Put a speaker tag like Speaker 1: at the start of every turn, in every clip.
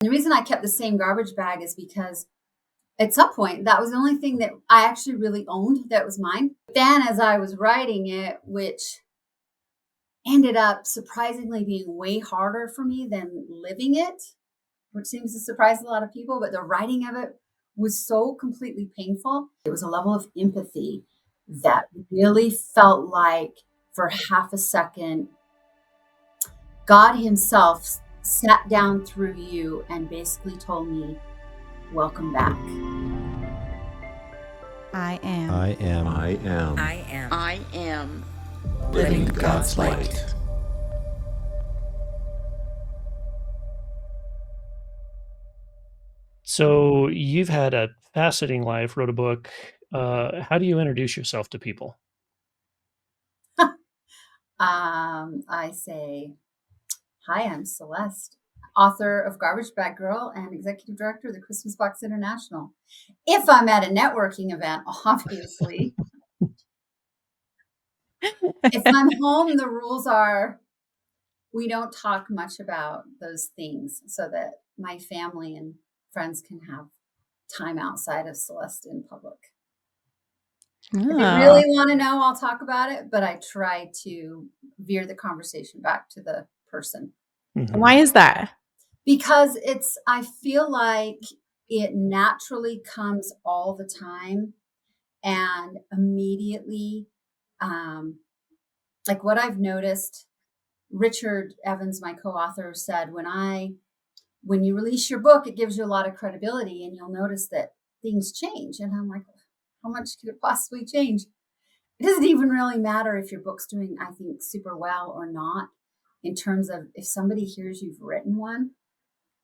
Speaker 1: The reason I kept the same garbage bag is because at some point, that was the only thing that I actually really owned that was mine. Then as I was writing it, which ended up surprisingly being way harder for me than living it, which seems to surprise a lot of people, but the writing of it was so completely painful. It was a level of empathy that really felt like for half a second, God himself sat down through you and basically told me, welcome back.
Speaker 2: I am.
Speaker 3: I am.
Speaker 4: I am.
Speaker 5: I am.
Speaker 6: I am.
Speaker 4: Living God's light.
Speaker 7: So you've had a fascinating life, wrote a book. How do you introduce yourself to people?
Speaker 1: I say, hi, I'm Celeste, author of Garbage Bag Girl and executive director of the Christmas Box International. If I'm at a networking event, obviously. If I'm home, the rules are we don't talk much about those things so that my family and friends can have time outside of Celeste in public. If you really want to know, I'll talk about it, but I try to veer the conversation back to the person.
Speaker 2: Mm-hmm. Why is that?
Speaker 1: Because I feel like it naturally comes all the time and immediately, like what I've noticed, Richard Evans, my co-author, said, when you release your book, it gives you a lot of credibility and you'll notice that things change. And I'm like, how much could it possibly change? It doesn't even really matter if your book's doing, I think, super well or not, in terms of if somebody hears you've written one,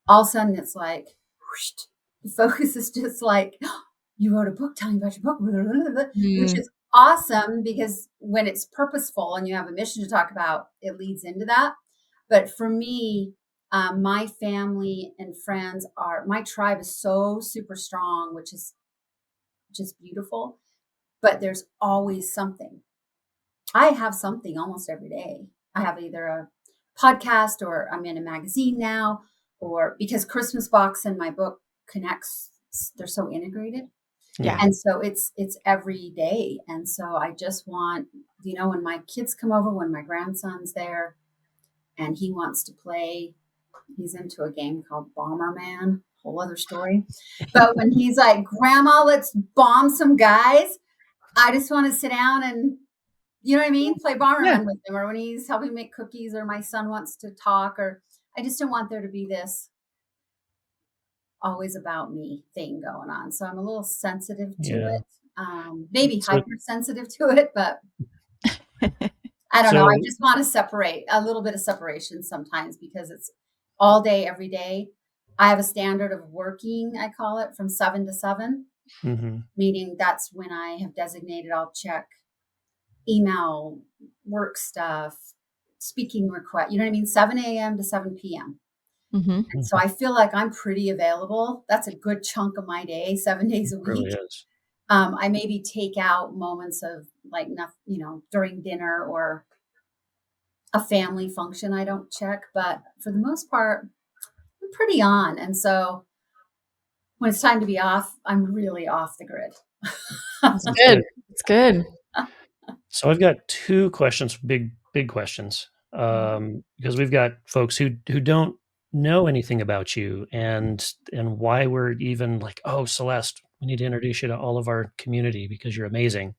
Speaker 1: all of a sudden it's like, whoosh, the focus is just like, oh, you wrote a book, tell me about your book, which is awesome because when it's purposeful and you have a mission to talk about, it leads into that. But for me, my family and friends my tribe is so super strong, which is just beautiful. But there's always something. I have something almost every day. I have either a podcast or I'm in a magazine now, or because Christmas Box and my book connects, they're so integrated.
Speaker 2: Yeah.
Speaker 1: And so it's every day. And so I just want, when my kids come over, when my grandson's there and he wants to play, he's into a game called Bomberman, whole other story. But when he's like, Grandma, let's bomb some guys, I just want to sit down and, you know what I mean? Play Bomberman with him, or when he's helping make cookies, or my son wants to talk, or I just don't want there to be this always about me thing going on. So I'm a little sensitive to it, maybe hypersensitive to it, but I don't know. I just want to separate a little bit of separation sometimes because it's all day, every day. I have a standard of working, I call it, from 7 to 7, meaning that's when I have designated, I'll check email, work stuff, speaking request, 7 a.m. to 7 p.m. And so I feel like I'm pretty available. That's a good chunk of my day, 7 days a week.
Speaker 7: Really is.
Speaker 1: I maybe take out moments of like, during dinner or a family function I don't check, but for the most part, I'm pretty on. And so when it's time to be off, I'm really off the grid.
Speaker 2: It's good. It's good.
Speaker 7: So I've got two questions, big questions, because we've got folks who don't know anything about you and why we're even like, oh, Celeste, we need to introduce you to all of our community because you're amazing.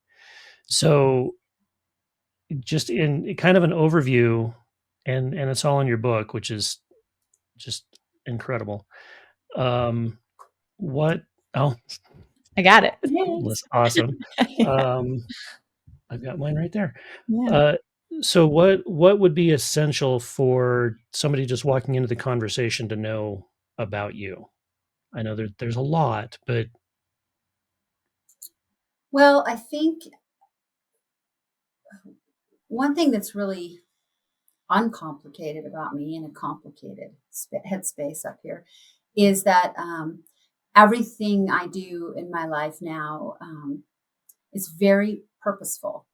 Speaker 7: So just in kind of an overview, and it's all in your book, which is just incredible. I
Speaker 2: got it.
Speaker 7: That's awesome. I've got mine right there.
Speaker 2: Yeah.
Speaker 7: So what would be essential for somebody just walking into the conversation to know about you? I know there's a lot, but.
Speaker 1: Well, I think one thing that's really uncomplicated about me in a complicated headspace up here is that everything I do in my life now is very purposeful.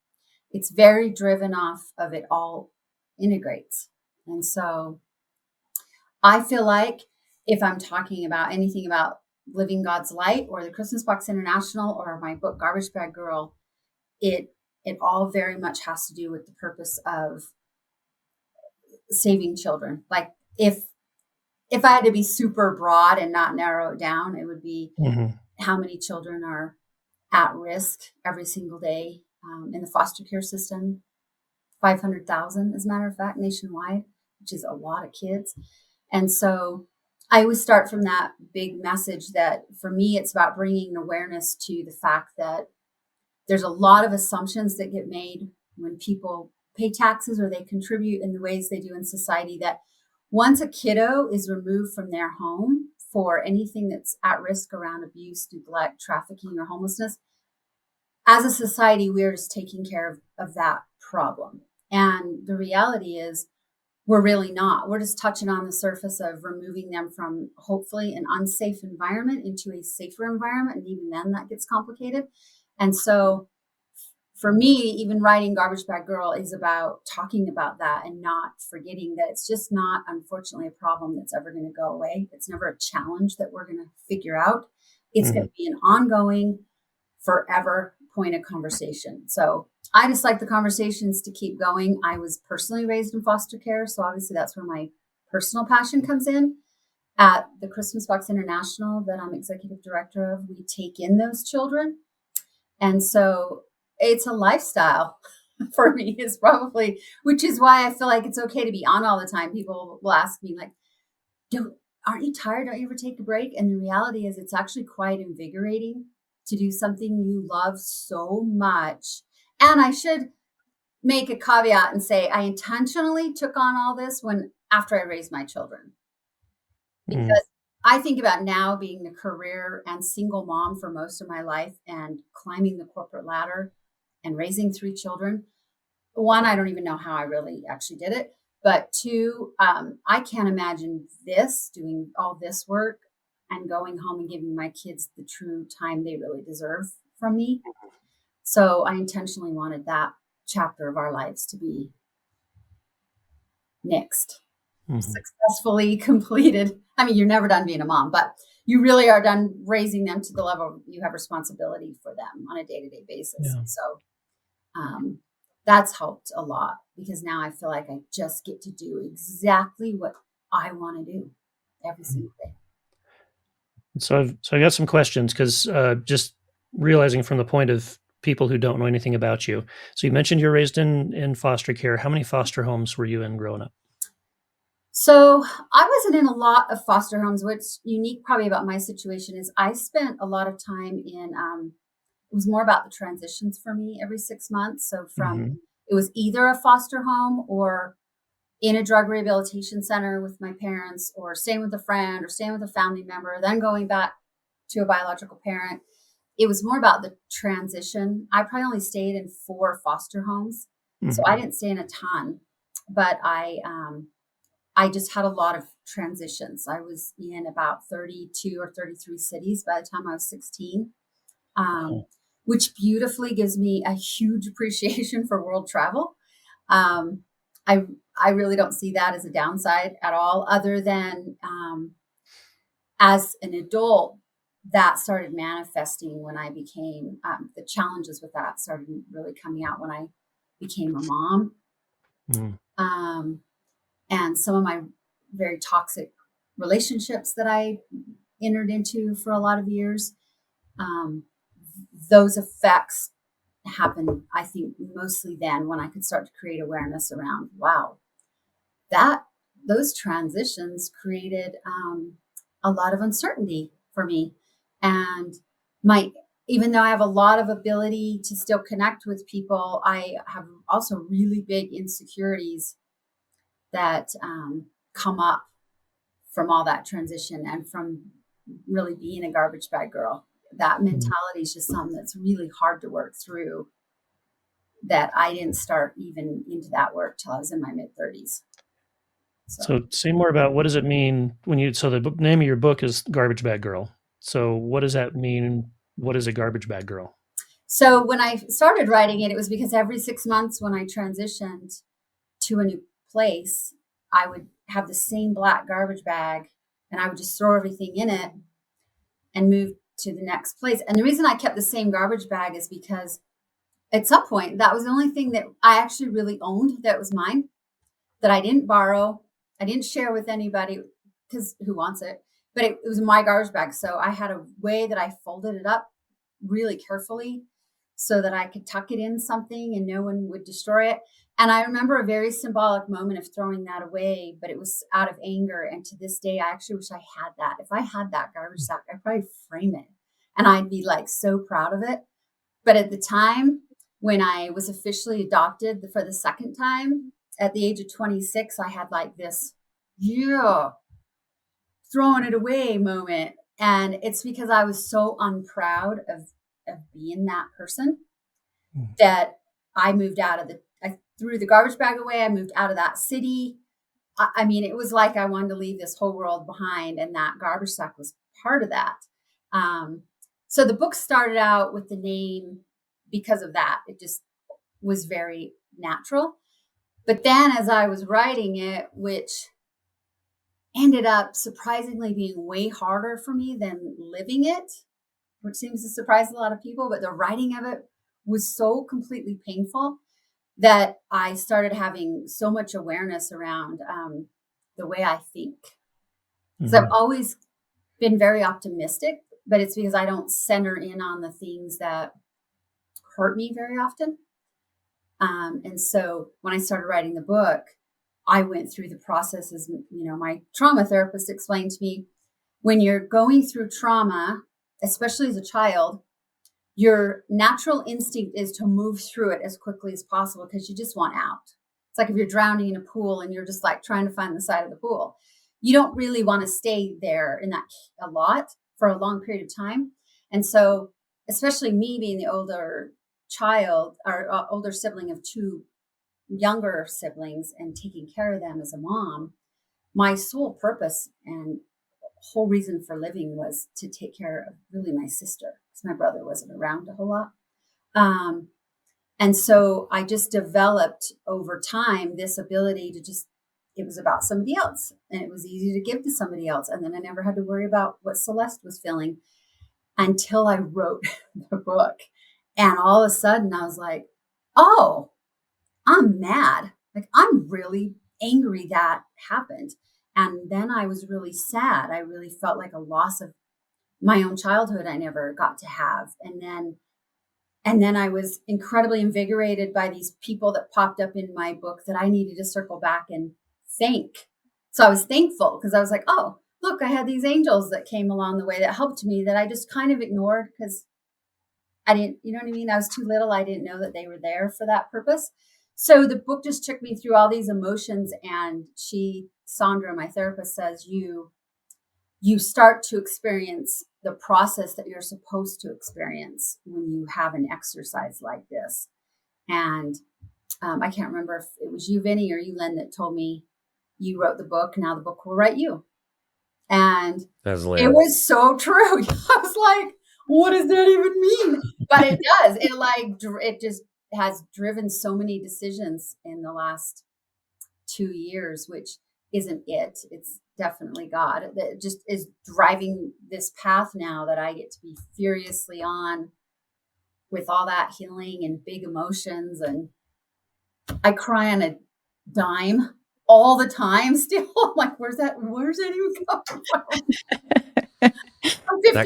Speaker 1: It's very driven off of it all integrates. And so I feel like if I'm talking about anything about Living God's Light or the Christmas Box International or my book Garbage Bag Girl, it all very much has to do with the purpose of saving children. Like if I had to be super broad and not narrow it down, it would be how many children are at risk every single day in the foster care system. 500,000, as a matter of fact, nationwide, which is a lot of kids. And so I always start from that big message that for me, it's about bringing awareness to the fact that there's a lot of assumptions that get made when people pay taxes or they contribute in the ways they do in society, that once a kiddo is removed from their home for anything that's at risk around abuse, neglect, trafficking, or homelessness, as a society, we're just taking care of that problem. And the reality is we're really not. We're just touching on the surface of removing them from hopefully an unsafe environment into a safer environment. And even then that gets complicated. And so for me, even writing Garbage Bag Girl is about talking about that and not forgetting that it's just not, unfortunately, a problem that's ever going to go away. It's never a challenge that we're going to figure out. It's going to be an ongoing, forever point of conversation. So I just like the conversations to keep going. I was personally raised in foster care, so obviously that's where my personal passion comes in. At the Christmas Box International that I'm executive director of, we take in those children. And so it's a lifestyle for me, is probably, which is why I feel like it's okay to be on all the time. People will ask me like, aren't you tired? Don't you ever take a break? And the reality is it's actually quite invigorating to do something you love so much. And I should make a caveat and say I intentionally took on all this after I raised my children, because I think about now being a career and single mom for most of my life and climbing the corporate ladder and raising 3 children. One, I don't even know how I really actually did it. But 2, I can't imagine doing all this work and going home and giving my kids the true time they really deserve from me. So I intentionally wanted that chapter of our lives to be next, successfully completed. I mean, you're never done being a mom, but you really are done raising them to the level you have responsibility for them on a day-to-day basis. Yeah. And so that's helped a lot, because now I feel like I just get to do exactly what I want to do every single day.
Speaker 7: So I got some questions, because just realizing from the point of people who don't know anything about you. So you mentioned you're raised in foster care. How many foster homes were you in growing up?
Speaker 1: So I wasn't in a lot of foster homes. What's unique probably about my situation is I spent a lot of time in, it was more about the transitions for me every 6 months. So it was either a foster home or in a drug rehabilitation center with my parents, or staying with a friend or staying with a family member, then going back to a biological parent. It was more about the transition. I probably only stayed in 4 foster homes. So I didn't stay in a ton, but I just had a lot of transitions. I was in about 32 or 33 cities by the time I was 16, which beautifully gives me a huge appreciation for world travel. I really don't see that as a downside at all, other than as an adult, that started manifesting when I became, the challenges with that started really coming out when I became a mom. And some of my very toxic relationships that I entered into for a lot of years, those effects happened, I think, mostly then, when I could start to create awareness around, wow, those transitions created a lot of uncertainty for me. And even though I have a lot of ability to still connect with people, I have also really big insecurities that come up from all that transition and from really being a garbage bag girl. That mentality is just something that's really hard to work through, that I didn't start even into that work till I was in my mid-30s.
Speaker 7: So say more about, what does it mean so the name of your book is Garbage Bag Girl. So what does that mean? What is a garbage bag girl?
Speaker 1: So when I started writing it, it was because every 6 months when I transitioned to a new place, I would have the same black garbage bag and I would just throw everything in it and move to the next place. And the reason I kept the same garbage bag is because at some point, that was the only thing that I actually really owned that was mine, that I didn't borrow. I didn't share with anybody, because who wants it? But it was my garbage bag. So I had a way that I folded it up really carefully so that I could tuck it in something and no one would destroy it. And I remember a very symbolic moment of throwing that away, but it was out of anger. And to this day, I actually wish I had that. If I had that garbage sack, I'd probably frame it and I'd be like so proud of it. But at the time when I was officially adopted for the second time at the age of 26, I had like this, throwing it away moment. And it's because I was so unproud of being that person that I moved out of I threw the garbage bag away. I moved out of that city. I mean, it was like I wanted to leave this whole world behind, and that garbage sack was part of that. So the book started out with the name because of that. It just was very natural. But then as I was writing it, which ended up surprisingly being way harder for me than living it, which seems to surprise a lot of people, but the writing of it was so completely painful that I started having so much awareness around the way I think. So I've always been very optimistic, but it's because I don't center in on the things that hurt me very often. And so when I started writing the book, I went through the processes. My trauma therapist explained to me, when you're going through trauma, especially as a child, your natural instinct is to move through it as quickly as possible because you just want out. It's like if you're drowning in a pool and you're just like trying to find the side of the pool. You don't really want to stay there in that a lot for a long period of time. And so, especially me being the older child or older sibling of two younger siblings and taking care of them as a mom, my sole purpose and whole reason for living was to take care of really my sister, because my brother wasn't around a whole lot. And so I just developed over time this ability to it was about somebody else, and it was easy to give to somebody else. And then I never had to worry about what Celeste was feeling until I wrote the book. And all of a sudden I was like, oh, I'm mad. Like, I'm really angry that happened. And then I was really sad. I really felt like a loss of my own childhood I never got to have. And then I was incredibly invigorated by these people that popped up in my book that I needed to circle back and thank. So I was thankful because I was like, oh, look, I had these angels that came along the way that helped me that I just kind of ignored because I didn't, you know what I mean? I was too little. I didn't know that they were there for that purpose. So the book just took me through all these emotions, and Sandra, my therapist, says you start to experience the process that you're supposed to experience when you have an exercise like this. And I can't remember if it was you, Vinney, or you, Lynn, that told me you wrote the book. Now the book will write you. And it was so true. I was like, what does that even mean? But it does. It just has driven so many decisions in the last 2 years, which isn't it. It's definitely God that just is driving this path now that I get to be furiously on with all that healing and big emotions. And I cry on a dime all the time still. I'm like, where's that even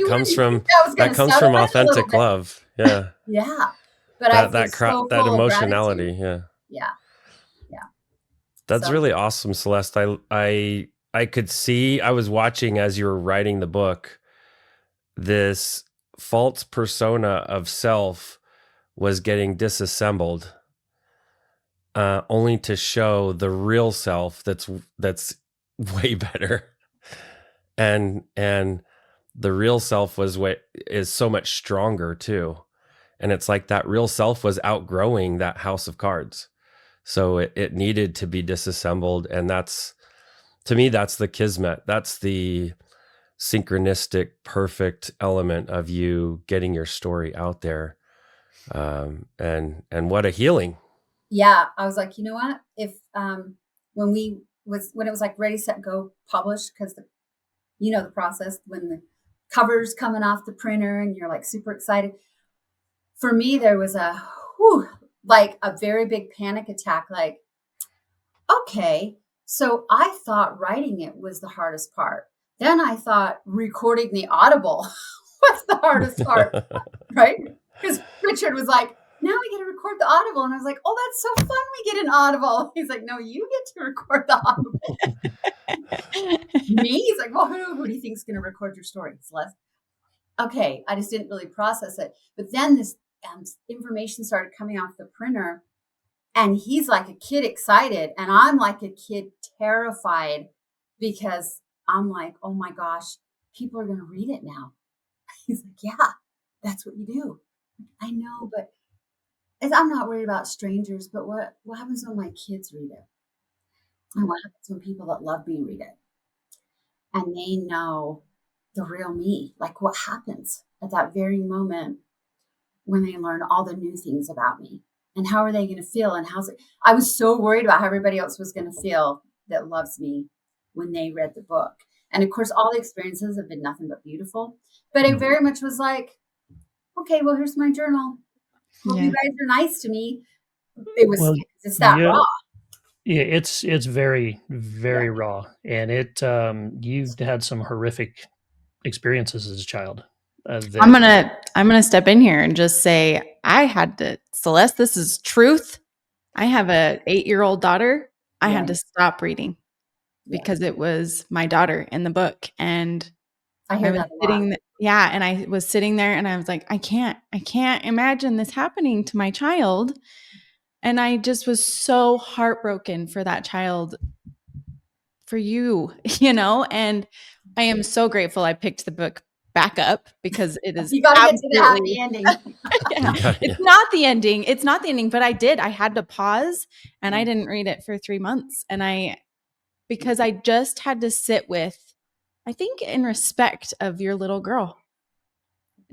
Speaker 1: coming from?
Speaker 3: That comes from authentic love. Yeah.
Speaker 1: Yeah. But
Speaker 3: that emotionality. Yeah.
Speaker 1: Yeah.
Speaker 3: That's really awesome, Celeste. I could see, I was watching as you were writing the book, this false persona of self was getting disassembled, only to show the real self that's way better. And the real self is so much stronger too. And it's like that real self was outgrowing that house of cards. So it needed to be disassembled. And to me, that's the kismet. That's the synchronistic, perfect element of you getting your story out there. And what a healing.
Speaker 1: Yeah. I was like, you know what? If, when it was like Ready, Set, Go published, because You know the process when the cover's coming off the printer and you're like super excited. For me, there was like a very big panic attack. Like, okay, so I thought writing it was the hardest part. Then I thought recording the audible was the hardest part, right? Because Richard was like, now we get to record the audible. And I was like, oh, that's so fun. We get an audible. He's like, no, you get to record the audible. Me? He's like, well, who do you think is going to record your story? Celeste. Okay, I just didn't really process it. But then this information started coming off the printer. And he's like a kid excited. And I'm like a kid terrified because I'm like, oh my gosh, people are going to read it now. He's like, yeah, that's what you do. I know, but I'm not worried about strangers. But what happens when my kids read it? And what happens when people that love me read it? And they know the real me, like what happens at that very moment when they learn all the new things about me. And how are they going to feel? And I was so worried about how everybody else was going to feel that loves me when they read the book. And of course, all the experiences have been nothing but beautiful. But it very much was like, okay, well, here's my journal. Hope you guys are nice to me. It's that raw.
Speaker 7: Yeah, it's very, very raw. And you've had some horrific experiences as a child.
Speaker 2: I'm gonna step in here and just say I had to, Celeste, this is truth. I have a 8-year-old daughter. I had to stop reading because it was my daughter in the book. And
Speaker 1: I hear that a lot.
Speaker 2: And I was sitting there and I was like, I can't imagine this happening to my child. And I just was so heartbroken for that child, for you, and I am so grateful I picked the book back up because it is
Speaker 1: you gotta get to the happy ending.
Speaker 2: It's not the ending. It's not the ending, but I had to pause and I didn't read it for 3 months. And because I just had to sit with, I think, in respect of your little girl.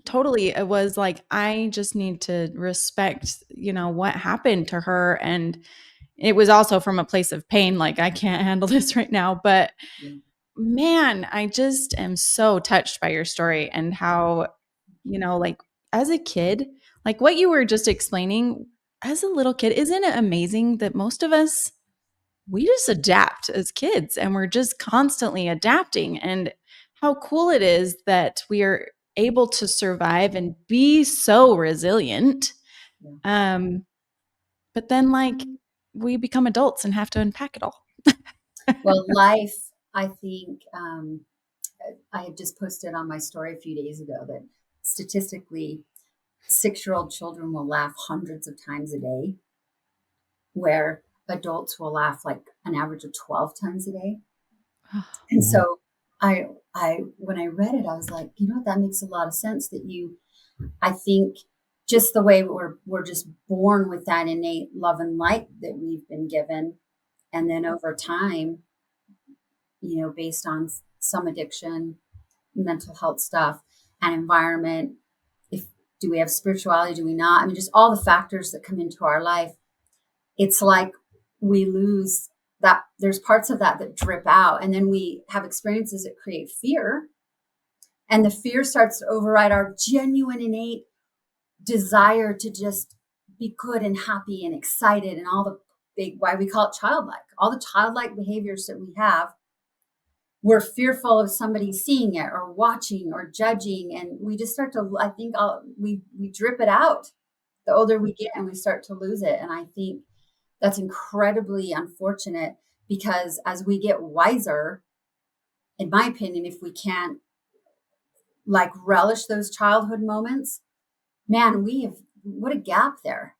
Speaker 2: Totally. It was like, I just need to respect, what happened to her. And it was also from a place of pain. Like, I can't handle this right now, but man, I just am so touched by your story and how, like as a kid, like what you were just explaining as a little kid, isn't it amazing that most of us, we just adapt as kids and we're just constantly adapting, and how cool it is that we are able to survive and be so resilient. But then like we become adults and have to unpack it all.
Speaker 1: Well, life, I think, I had just posted on my story a few days ago that statistically 6-year-old children will laugh hundreds of times a day, where adults will laugh like an average of 12 times a day. And so I when I read it, I was like, that makes a lot of sense I think just the way we're just born with that innate love and light that we've been given. And then over time, based on some addiction, mental health stuff, and environment, do we have spirituality? Do we not? I mean, just all the factors that come into our life. It's like we lose that. There's parts of that drip out, and then we have experiences that create fear, and the fear starts to override our genuine innate desire to just be good and happy and excited, and all the why we call it childlike. All the childlike behaviors that we have, we're fearful of somebody seeing it or watching or judging. And we just start to, I think we drip it out the older we get, and we start to lose it. And I think that's incredibly unfortunate, because as we get wiser, in my opinion, if we can't like relish those childhood moments, man, what a gap there.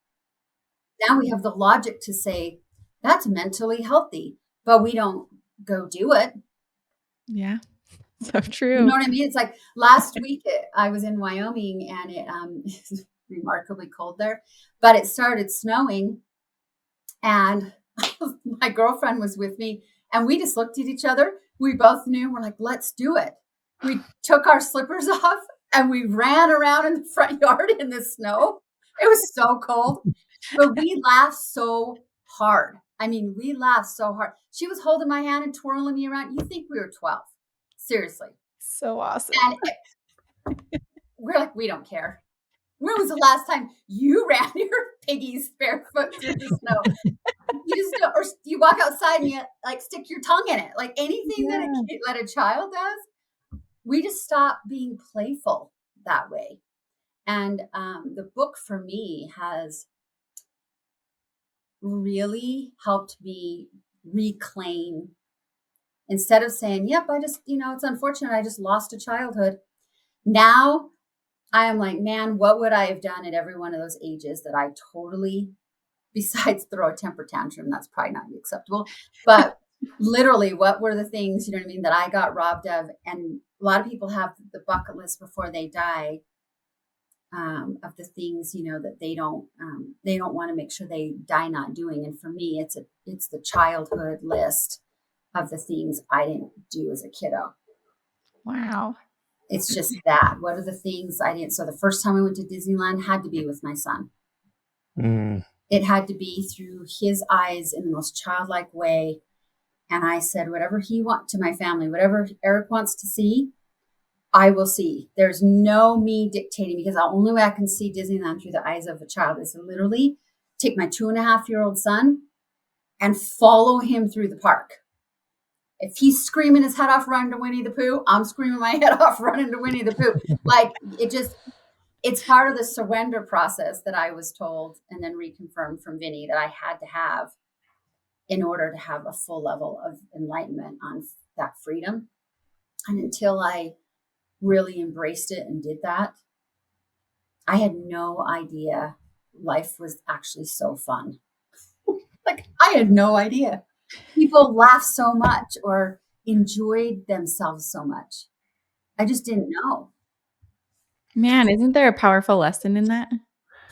Speaker 1: Now we have the logic to say that's mentally healthy, but we don't go do it.
Speaker 2: Yeah, so true.
Speaker 1: You know what I mean? It's like last week I was in Wyoming, and it's remarkably cold there, but it started snowing, and my girlfriend was with me, and we just looked at each other. We both knew, we're like, let's do it. We took our slippers off and we ran around in the front yard in the snow. It was so cold, but we laughed so hard. I mean, we laughed so hard. She was holding my hand and twirling me around. You think we were 12. Seriously.
Speaker 2: So awesome.
Speaker 1: And we're like, we don't care. When was the last time you ran your piggies barefoot through the snow? You just don't, or you walk outside and you like stick your tongue in it. Like anything that a child does, we just stop being playful that way. And the book for me has really helped me reclaim, instead of saying, yep, I just, it's unfortunate, I just lost a childhood. Now I am like, man, what would I have done at every one of those ages that I totally, besides throw a temper tantrum, that's probably not acceptable, but literally what were the things, that I got robbed of? And a lot of people have the bucket list before they die, of the things, that they don't want to make sure they die not doing. And for me, it's the childhood list of the things I didn't do as a kiddo.
Speaker 2: Wow.
Speaker 1: It's just that. What are the things I didn't? So the first time I went to Disneyland had to be with my son. It had to be through his eyes in the most childlike way. And I said, whatever he wants to my family, whatever Eric wants to see, I will see. There's no me dictating, because the only way I can see Disneyland through the eyes of a child is to literally take my 2.5-year-old son and follow him through the park. If he's screaming his head off running to Winnie the Pooh, I'm screaming my head off running to Winnie the Pooh. Like it's part of the surrender process that I was told and then reconfirmed from Vinney that I had to have in order to have a full level of enlightenment on that freedom. And until I really embraced it and did that, I had no idea life was actually so fun. Like I had no idea. People laughed so much or enjoyed themselves so much. I just didn't know.
Speaker 2: Man, isn't there a powerful lesson in that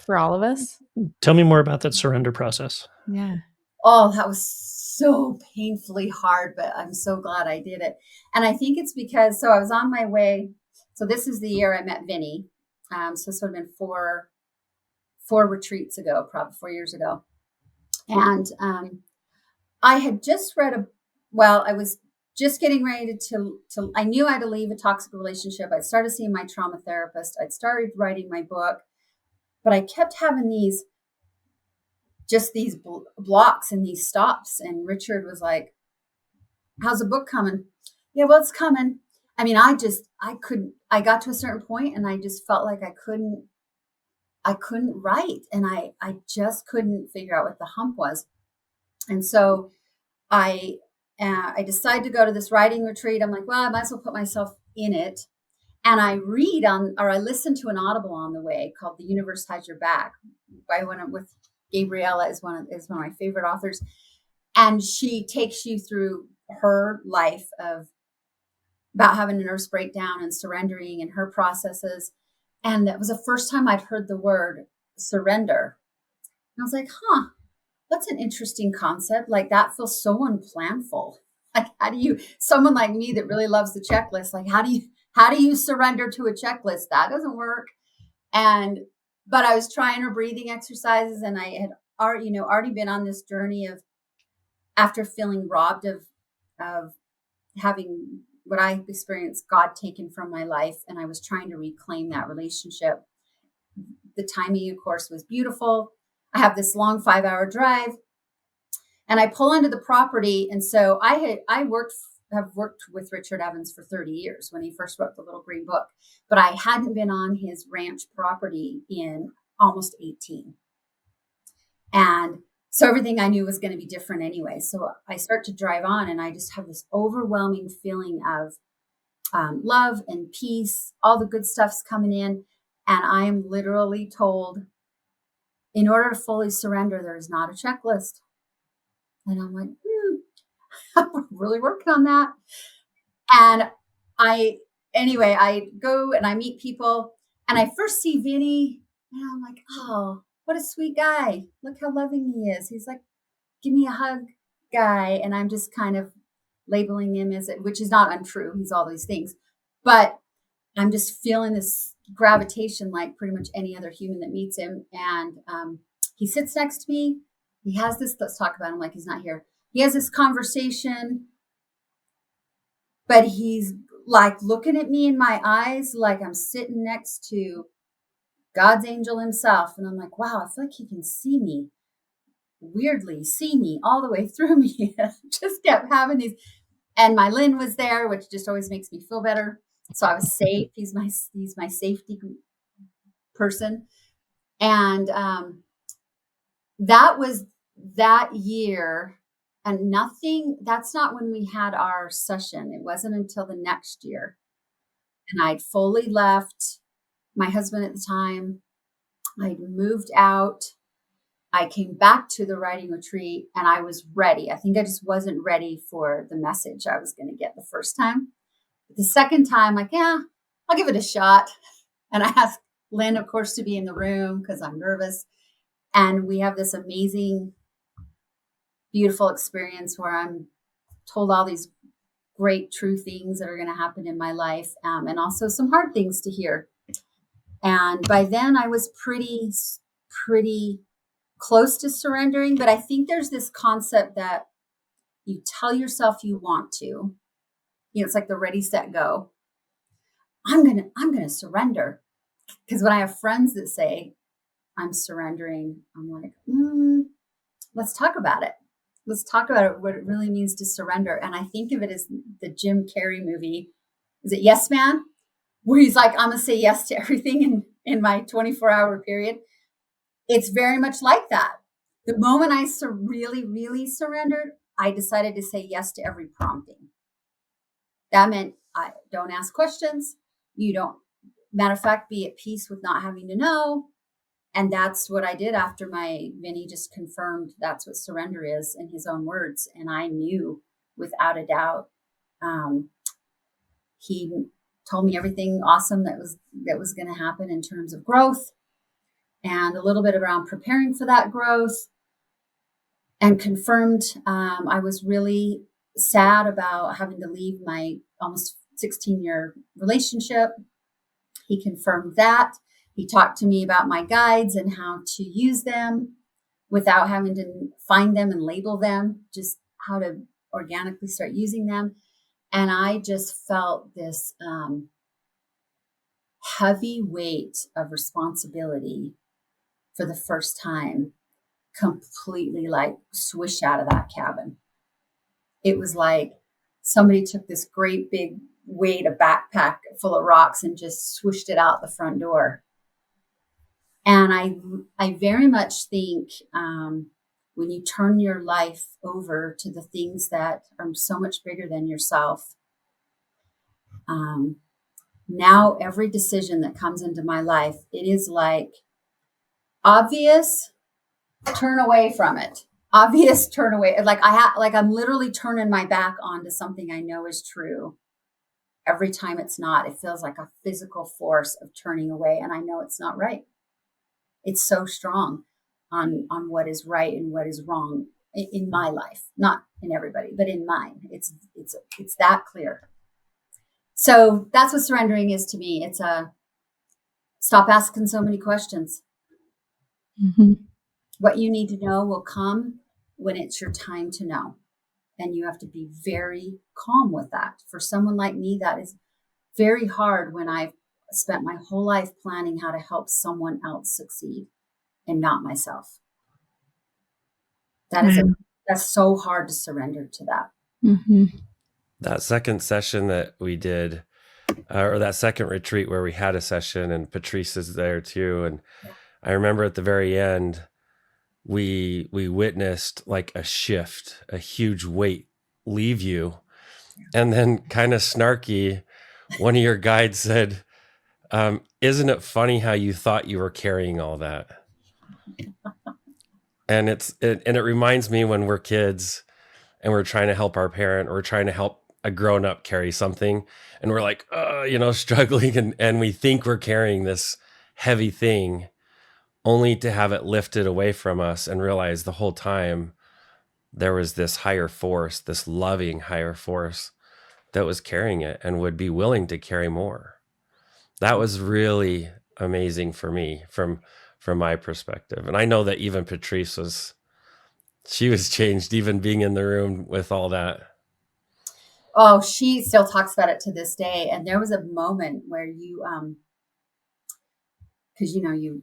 Speaker 2: for all of us?
Speaker 7: Tell me more about that surrender process.
Speaker 2: Yeah.
Speaker 1: Oh, that was so painfully hard, but I'm so glad I did it. And I think it's because, so I was on my way. So this is the year I met Vinney. So this would have been four retreats ago, probably 4 years ago. And I had just read I was just getting ready to I knew I had to leave a toxic relationship. I'd started seeing my trauma therapist. I'd started writing my book, but I kept having these blocks and these stops. And Richard was like, how's the book coming? Yeah, well, it's coming. I mean, I got to a certain point and I just felt like I couldn't write. And I just couldn't figure out what the hump was. And so I decided to go to this writing retreat. I'm like, well, I might as well put myself in it. And I I listen to an Audible on the way called The Universe Has Your Back by with Gabriella is one of my favorite authors. And she takes you through her life about having a nervous breakdown and surrendering and her processes. And that was the first time I'd heard the word surrender. And I was like, that's an interesting concept. Like that feels so unplanful. Like someone like me that really loves the checklist, like how do you surrender to a checklist? That doesn't work. But I was trying her breathing exercises, and I had already been on this journey of, after feeling robbed of having what I experienced, God taken from my life. And I was trying to reclaim that relationship. The timing, of course, was beautiful. I have this long 5-hour drive and I pull onto the property. And so I have worked with Richard Evans for 30 years when he first wrote the Little Green Book, but I hadn't been on his ranch property in almost 18. And so everything I knew was going to be different anyway. So I start to drive on and I just have this overwhelming feeling of love and peace. All the good stuff's coming in. And I am literally told, in order to fully surrender, there is not a checklist. And I'm like, I'm really working on that. And I go and I meet people and I first see Vinney and I'm like, oh, what a sweet guy. Look how loving he is. He's like, give me a hug guy. And I'm just kind of labeling him as which is not untrue. He's all these things, but I'm just feeling this gravitation like pretty much any other human that meets him. And he sits next to me. He has this, let's talk about him like he's not here. He has this conversation, but he's like looking at me in my eyes, like I'm sitting next to God's angel himself. And I'm like, wow, I feel like he can see me, weirdly see me all the way through me. Just kept having these. And my Lynn was there, which just always makes me feel better. So I was safe. He's my safety person. And that was that year. And that's not when we had our session. It wasn't until the next year. And I'd fully left my husband at the time. I'd moved out. I came back to the writing retreat and I was ready. I think I just wasn't ready for the message I was going to get the first time. But the second time, like, yeah, I'll give it a shot. And I asked Lynn, of course, to be in the room because I'm nervous. And we have this amazing, beautiful experience where I'm told all these great, true things that are going to happen in my life, and also some hard things to hear. And by then I was pretty close to surrendering, but I think there's this concept that you tell yourself you want to, it's like the ready, set, go. I'm going to surrender. Because when I have friends that say I'm surrendering, I'm like, let's talk about it. Let's talk about it, what it really means to surrender. And I think of it as the Jim Carrey movie. Is it Yes Man? Where he's like, I'm going to say yes to everything in my 24-hour period. It's very much like that. The moment I really, really surrendered, I decided to say yes to every prompting. That meant I don't ask questions. You don't, matter of fact, be at peace with not having to know. And that's what I did after my Vinney just confirmed that's what surrender is in his own words. And I knew without a doubt. He told me everything awesome that was going to happen in terms of growth and a little bit around preparing for that growth, and confirmed I was really sad about having to leave my almost 16-year relationship. He confirmed that. He talked to me about my guides and how to use them without having to find them and label them, just how to organically start using them. And I just felt this heavy weight of responsibility for the first time, completely like swish out of that cabin. It was like somebody took this great big weight, a backpack full of rocks, and just swished it out the front door. And I very much think when you turn your life over to the things that are so much bigger than yourself, now every decision that comes into my life, it is like obvious, turn away from it. Obvious, turn away. Like I'm literally turning my back onto something I know is true. Every time it's not, it feels like a physical force of turning away. And I know it's not right. It's so strong on what is right and what is wrong in my life, not in everybody, but in mine. It's that clear. So that's what surrendering is to me. It's stop asking so many questions.
Speaker 2: Mm-hmm.
Speaker 1: What you need to know will come when it's your time to know. And you have to be very calm with that. For someone like me, that is very hard when I've spent my whole life planning how to help someone else succeed and not myself. That's so hard to surrender to that.
Speaker 2: Mm-hmm.
Speaker 3: That second session that we did, or that second retreat where we had a session, and Patrice is there too. And I remember at the very end, we witnessed like a shift, a huge weight leave you. And then kind of snarky, one of your guides said, isn't it funny how you thought you were carrying all that? And it reminds me when we're kids and we're trying to help our parent, or we're trying to help a grown up carry something, and we're like, struggling, and we think we're carrying this heavy thing, only to have it lifted away from us and realize the whole time there was this higher force, this loving higher force that was carrying it and would be willing to carry more. That was really amazing for me from my perspective. And I know that even Patrice she was changed, even being in the room with all that.
Speaker 1: Oh, she still talks about it to this day. And there was a moment where you, because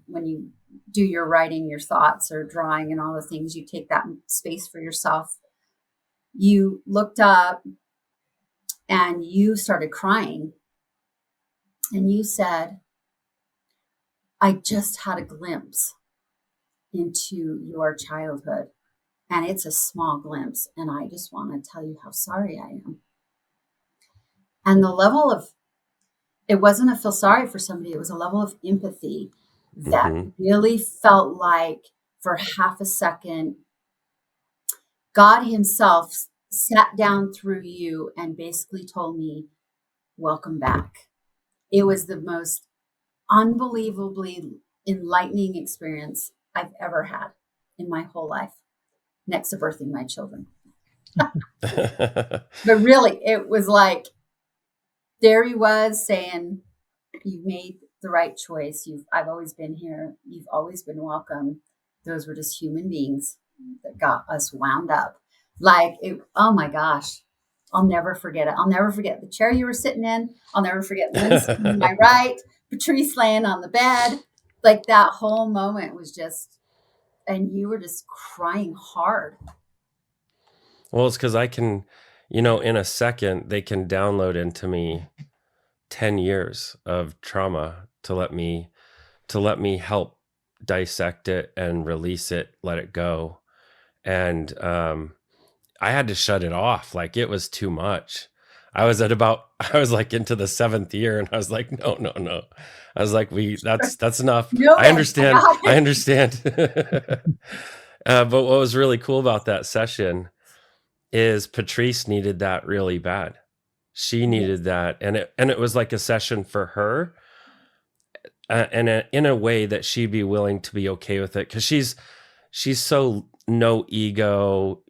Speaker 1: when you do your writing, your thoughts or drawing and all the things, you take that space for yourself. You looked up and you started crying. And you said, I just had a glimpse into your childhood. And it's a small glimpse. And I just want to tell you how sorry I am. And the level of, it wasn't a feel sorry for somebody, it was a level of empathy that really felt like for half a second, God himself sat down through you and basically told me, welcome back. It was the most unbelievably enlightening experience I've ever had in my whole life, next to birthing my children. But really, it was like, there he was saying, you made the right choice. I've always been here. You've always been welcome. Those were just human beings that got us wound up. Like, oh my gosh, I'll never forget it. I'll never forget the chair you were sitting in. I'll never forget Lynn sitting to my right, Patrice laying on the bed. Like, that whole moment was just, and you were just crying hard.
Speaker 3: Well, it's because I can, in a second, they can download into me 10 years of trauma to let me help dissect it and release it, let it go. And I had to shut it off. Like, it was too much. I was like into the 7th year, and I was like, no. I was like, that's enough.
Speaker 1: No,
Speaker 3: I understand. But what was really cool about that session is Patrice needed that really bad. She needed that. And it was like a session for her. And in a way that she'd be willing to be okay with it. Cause she's so no ego,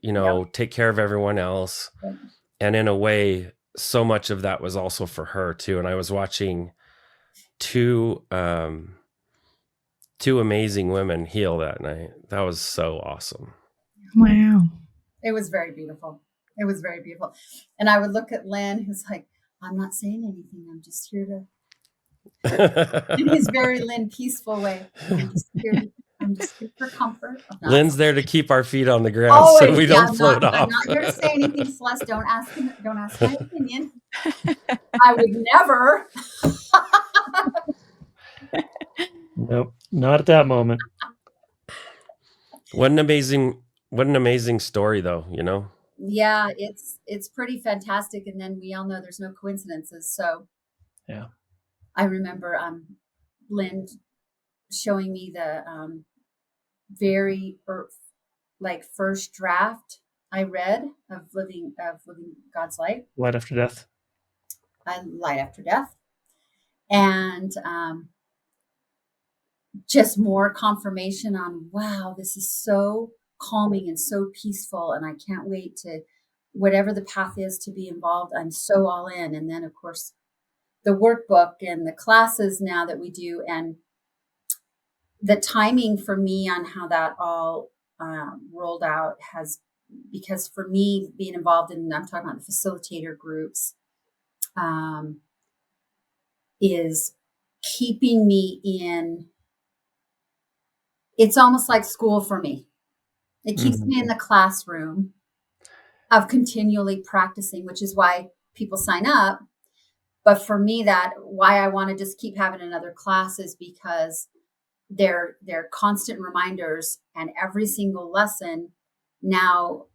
Speaker 3: take care of everyone else. Yep. And in a way, so much of that was also for her too. And I was watching two amazing women heal that night. That was so awesome.
Speaker 2: Wow.
Speaker 1: It was very beautiful. It was very beautiful. And I would look at Lynn, who's like, I'm not saying anything. I'm just here to, in his very Lynn peaceful way. I'm just here for comfort.
Speaker 3: Lynn's there to keep our feet on the ground so we don't float off.
Speaker 1: I'm not here to say anything, Celeste. Don't ask my opinion. I would never.
Speaker 7: Nope, not at that moment.
Speaker 3: What an amazing story, though,
Speaker 1: Yeah, it's pretty fantastic. And then we all know there's no coincidences. So
Speaker 7: yeah,
Speaker 1: I remember Lynn showing me the very first draft I read of Living God's Light.
Speaker 7: Light After Death.
Speaker 1: Light After Death. And just more confirmation on, wow, this is so calming and so peaceful. And I can't wait to, whatever the path is, to be involved. I'm so all in. And then, of course, the workbook and the classes now that we do, and the timing for me on how that all rolled out because for me, being involved in, I'm talking about the facilitator groups, is keeping me in, it's almost like school for me. It keeps me in the classroom of continually practicing, which is why people sign up. But for me, why I want to just keep having another class is because they're constant reminders, and every single lesson now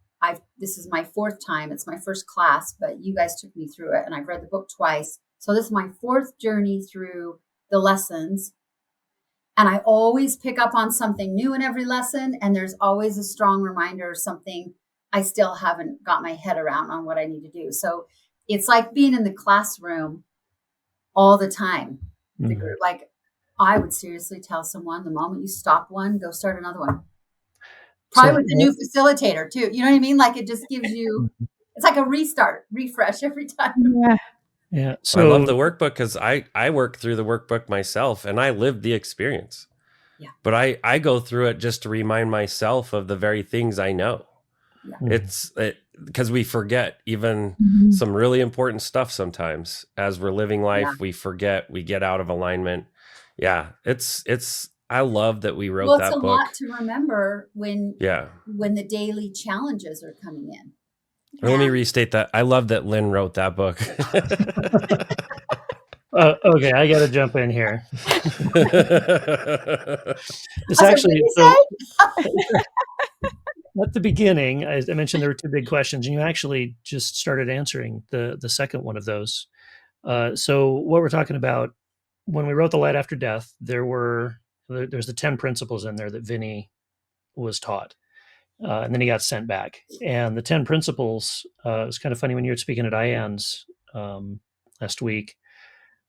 Speaker 1: this is my 4th time. It's my first class, but you guys took me through it, and I've read the book twice. So this is my 4th journey through the lessons. And I always pick up on something new in every lesson. And there's always a strong reminder of something I still haven't got my head around on what I need to do. So it's like being in the classroom all the time. The group, like, I would seriously tell someone, the moment you stop one, go start another one. Probably with the new facilitator too. You know what I mean? Like, it just gives you, it's like a refresh every time.
Speaker 2: Yeah.
Speaker 7: Yeah.
Speaker 3: So I love the workbook because I work through the workbook myself and I lived the experience. Yeah. But I go through it just to remind myself of the very things I know. Yeah. because we forget even some really important stuff sometimes as we're living life. We forget, we get out of alignment. Yeah, it's I love that we wrote that book.
Speaker 1: Well, it's a lot to remember when the daily challenges are coming in.
Speaker 3: Let me restate that. I love that Lynn wrote that book.
Speaker 7: Okay, I got to jump in here. It's actually at the beginning, I mentioned there were two big questions, and you actually just started answering the second one of those. So what we're talking about, when we wrote The Light After Death, there's the 10 principles in there that Vinney was taught. And then he got sent back. And the 10 principles, it was kind of funny when you were speaking at IAN's last week.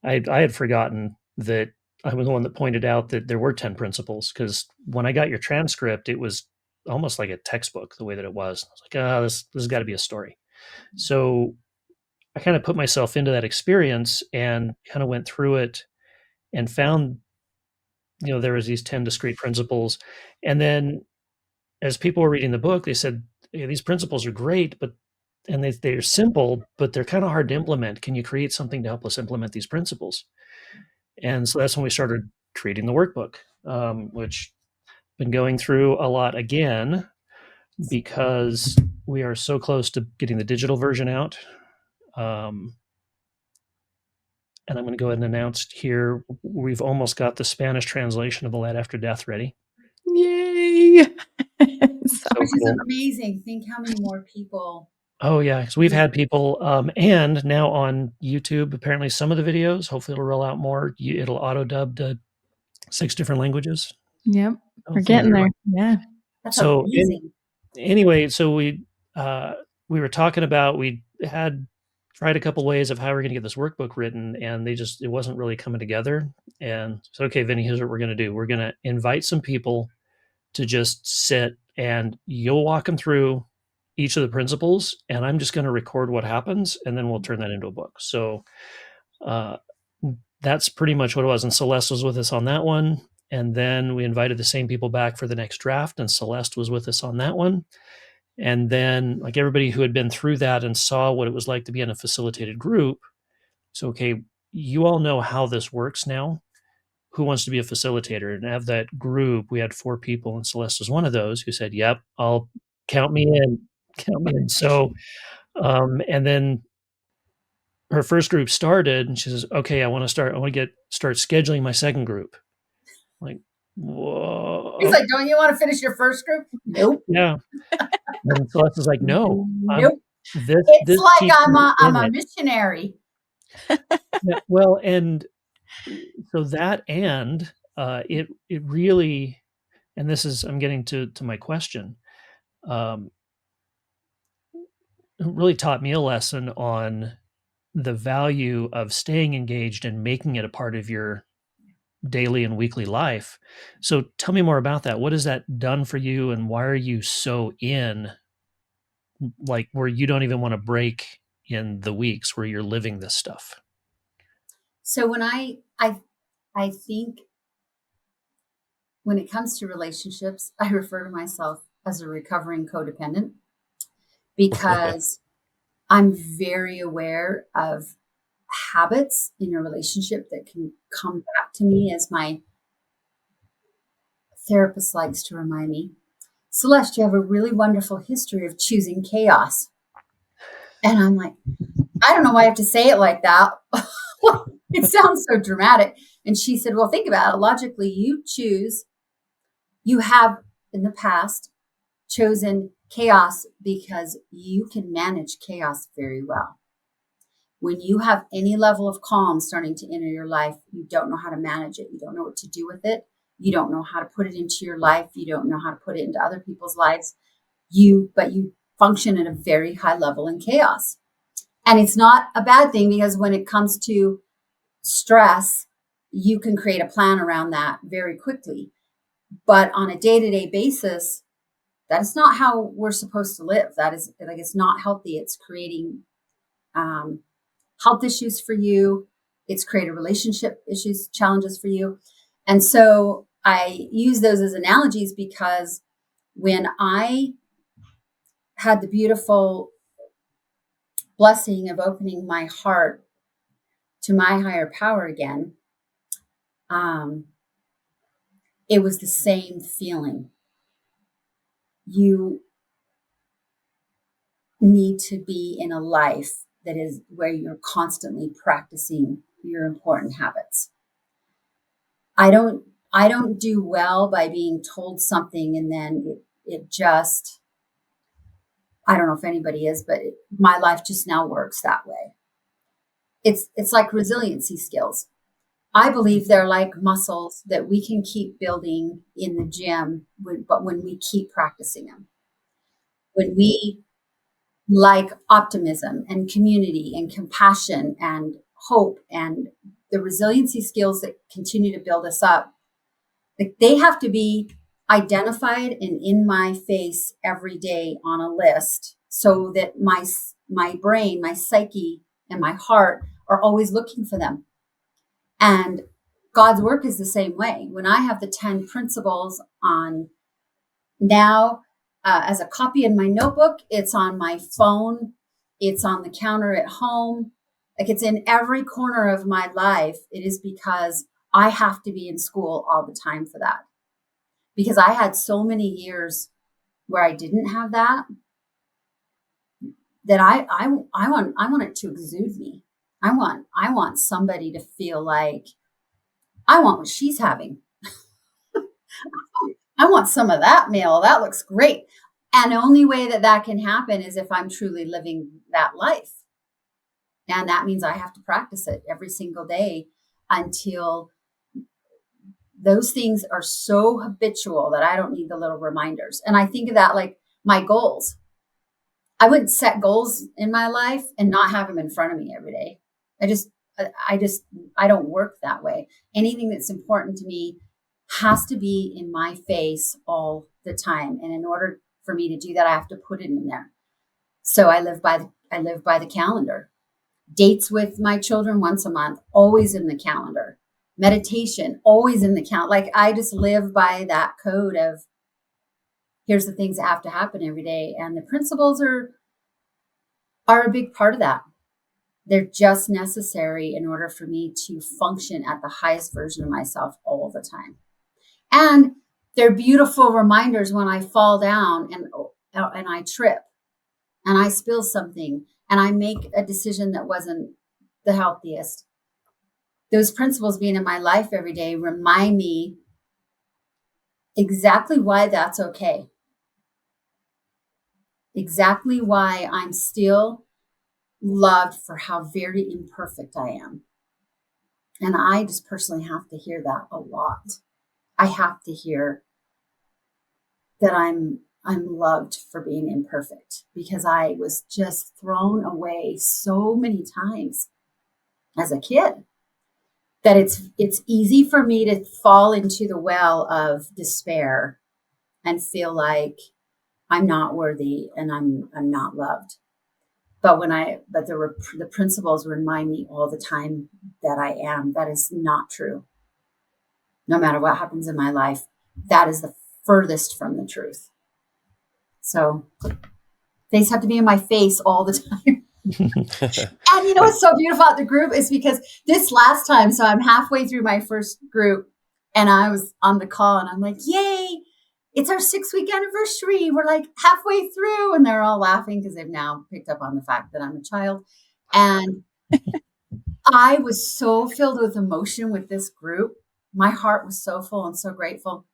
Speaker 7: I had forgotten that I was the one that pointed out that there were 10 principles, because when I got your transcript, it was almost like a textbook the way that it was. I was like, this has got to be a story. So I kind of put myself into that experience and kind of went through it and found, there was these 10 discrete principles. And then as people were reading the book, they said, hey, these principles are great, and they're simple, but they're kind of hard to implement. Can you create something to help us implement these principles? And so that's when we started creating the workbook, which I've been going through a lot again, because we are so close to getting the digital version out. And I'm going to go ahead and announce here, we've almost got the Spanish translation of The Light After Death ready.
Speaker 2: Yay!
Speaker 1: Which is amazing. Think how many more people.
Speaker 7: Oh yeah, because we've had people, and now on YouTube, apparently some of the videos, hopefully it'll roll out more. It'll auto dub to 6 different languages.
Speaker 2: Yep, we're getting there. Yeah.
Speaker 1: That's amazing.
Speaker 7: Anyway, so we were talking about, we had tried a couple ways of how we're going to get this workbook written, and it wasn't really coming together. And so, okay, Vinney, here's what we're going to do. We're going to invite some people to just sit, and you'll walk them through each of the principles, and I'm just going to record what happens, and then we'll turn that into a book. So that's pretty much what it was. And Celeste was with us on that one. And then we invited the same people back for the next draft, and Celeste was with us on that one. And then, like, everybody who had been through that and saw what it was like to be in a facilitated group. So, okay, you all know how this works now. Who wants to be a facilitator? And have that group, we had 4 people, and Celeste was one of those who said, yep, I'll count me in. So, and then her first group started, and she says, okay, I want to start scheduling my second group. I'm like, whoa.
Speaker 1: He's like, don't you want to finish your first group? Nope.
Speaker 7: Yeah. And Celeste is like, no.
Speaker 1: Nope. It's like I'm a missionary.
Speaker 7: Yeah, well, and so that, and it really, and this is, I'm getting to my question, it really taught me a lesson on the value of staying engaged and making it a part of your daily and weekly life. So tell me more about that. What has that done for you, and why are you so in, like, where you don't even want to break in the weeks where you're living this stuff?
Speaker 1: So when I think when it comes to relationships, I refer to myself as a recovering codependent, because I'm very aware of habits in a relationship that can come back to me, as my therapist likes to remind me. Celeste, you have a really wonderful history of choosing chaos. And I'm like, I don't know why I have to say it like that. It sounds so dramatic. And she said, well, think about it. Logically, you have in the past chosen chaos because you can manage chaos very well. When you have any level of calm starting to enter your life, you don't know how to manage it. You don't know what to do with it. You don't know how to put it into your life. You don't know how to put it into other people's lives. But you function at a very high level in chaos. And it's not a bad thing, because when it comes to stress, you can create a plan around that very quickly. But on a day-to-day basis, that is not how we're supposed to live. That is, like, it's not healthy. It's creating health issues for you. It's created relationship issues, challenges for you. And so I use those as analogies, because when I had the beautiful blessing of opening my heart to my higher power again, it was the same feeling. You need to be in a life that is where you're constantly practicing your important habits. I don't do well by being told something and then it just, I don't know if anybody is, but my life just now works that way. It's like resiliency skills. I believe they're like muscles that we can keep building in the gym, but when we keep practicing them, when we like optimism and community and compassion and hope and the resiliency skills that continue to build us up, like they have to be identified and in my face every day on a list so that my brain, my psyche, and my heart are always looking for them. And God's work is the same way. When I have the 10 principles on now as a copy in my notebook, it's on my phone, it's on the counter at home, like it's in every corner of my life. It is because I have to be in school all the time for that. Because I had so many years where I didn't have that I want it to exude me. I want somebody to feel like I want what she's having. I want some of that meal. That looks great. And the only way that can happen is if I'm truly living that life. And that means I have to practice it every single day until those things are so habitual that I don't need the little reminders. And I think of that like my goals. I wouldn't set goals in my life and not have them in front of me every day. I don't work that way. Anything that's important to me has to be in my face all the time. And in order for me to do that, I have to put it in there. So I live by the calendar. Dates with my children once a month, always in the calendar. Meditation, always in the calendar. Like I just live by that code of here's the things that have to happen every day. And the principles are a big part of that. They're just necessary in order for me to function at the highest version of myself all the time. And they're beautiful reminders when I fall down and I trip and I spill something and I make a decision that wasn't the healthiest. Those principles being in my life every day remind me exactly why that's okay. Exactly why I'm still loved for how very imperfect I am. And I just personally have to hear that a lot. I have to hear that I'm loved for being imperfect because I was just thrown away so many times as a kid that it's easy for me to fall into the well of despair and feel like I'm not worthy and I'm not loved. But the principles remind me all the time that I am. That is not true. No matter what happens in my life, that is the furthest from the truth. So they have to be in my face all the time. And you know what's so beautiful about the group is because this last time, so I'm halfway through my first group and I was on the call and I'm like, yay, it's our 6-week anniversary. We're like halfway through. And they're all laughing because they've now picked up on the fact that I'm a child. And I was so filled with emotion with this group. My heart was so full and so grateful.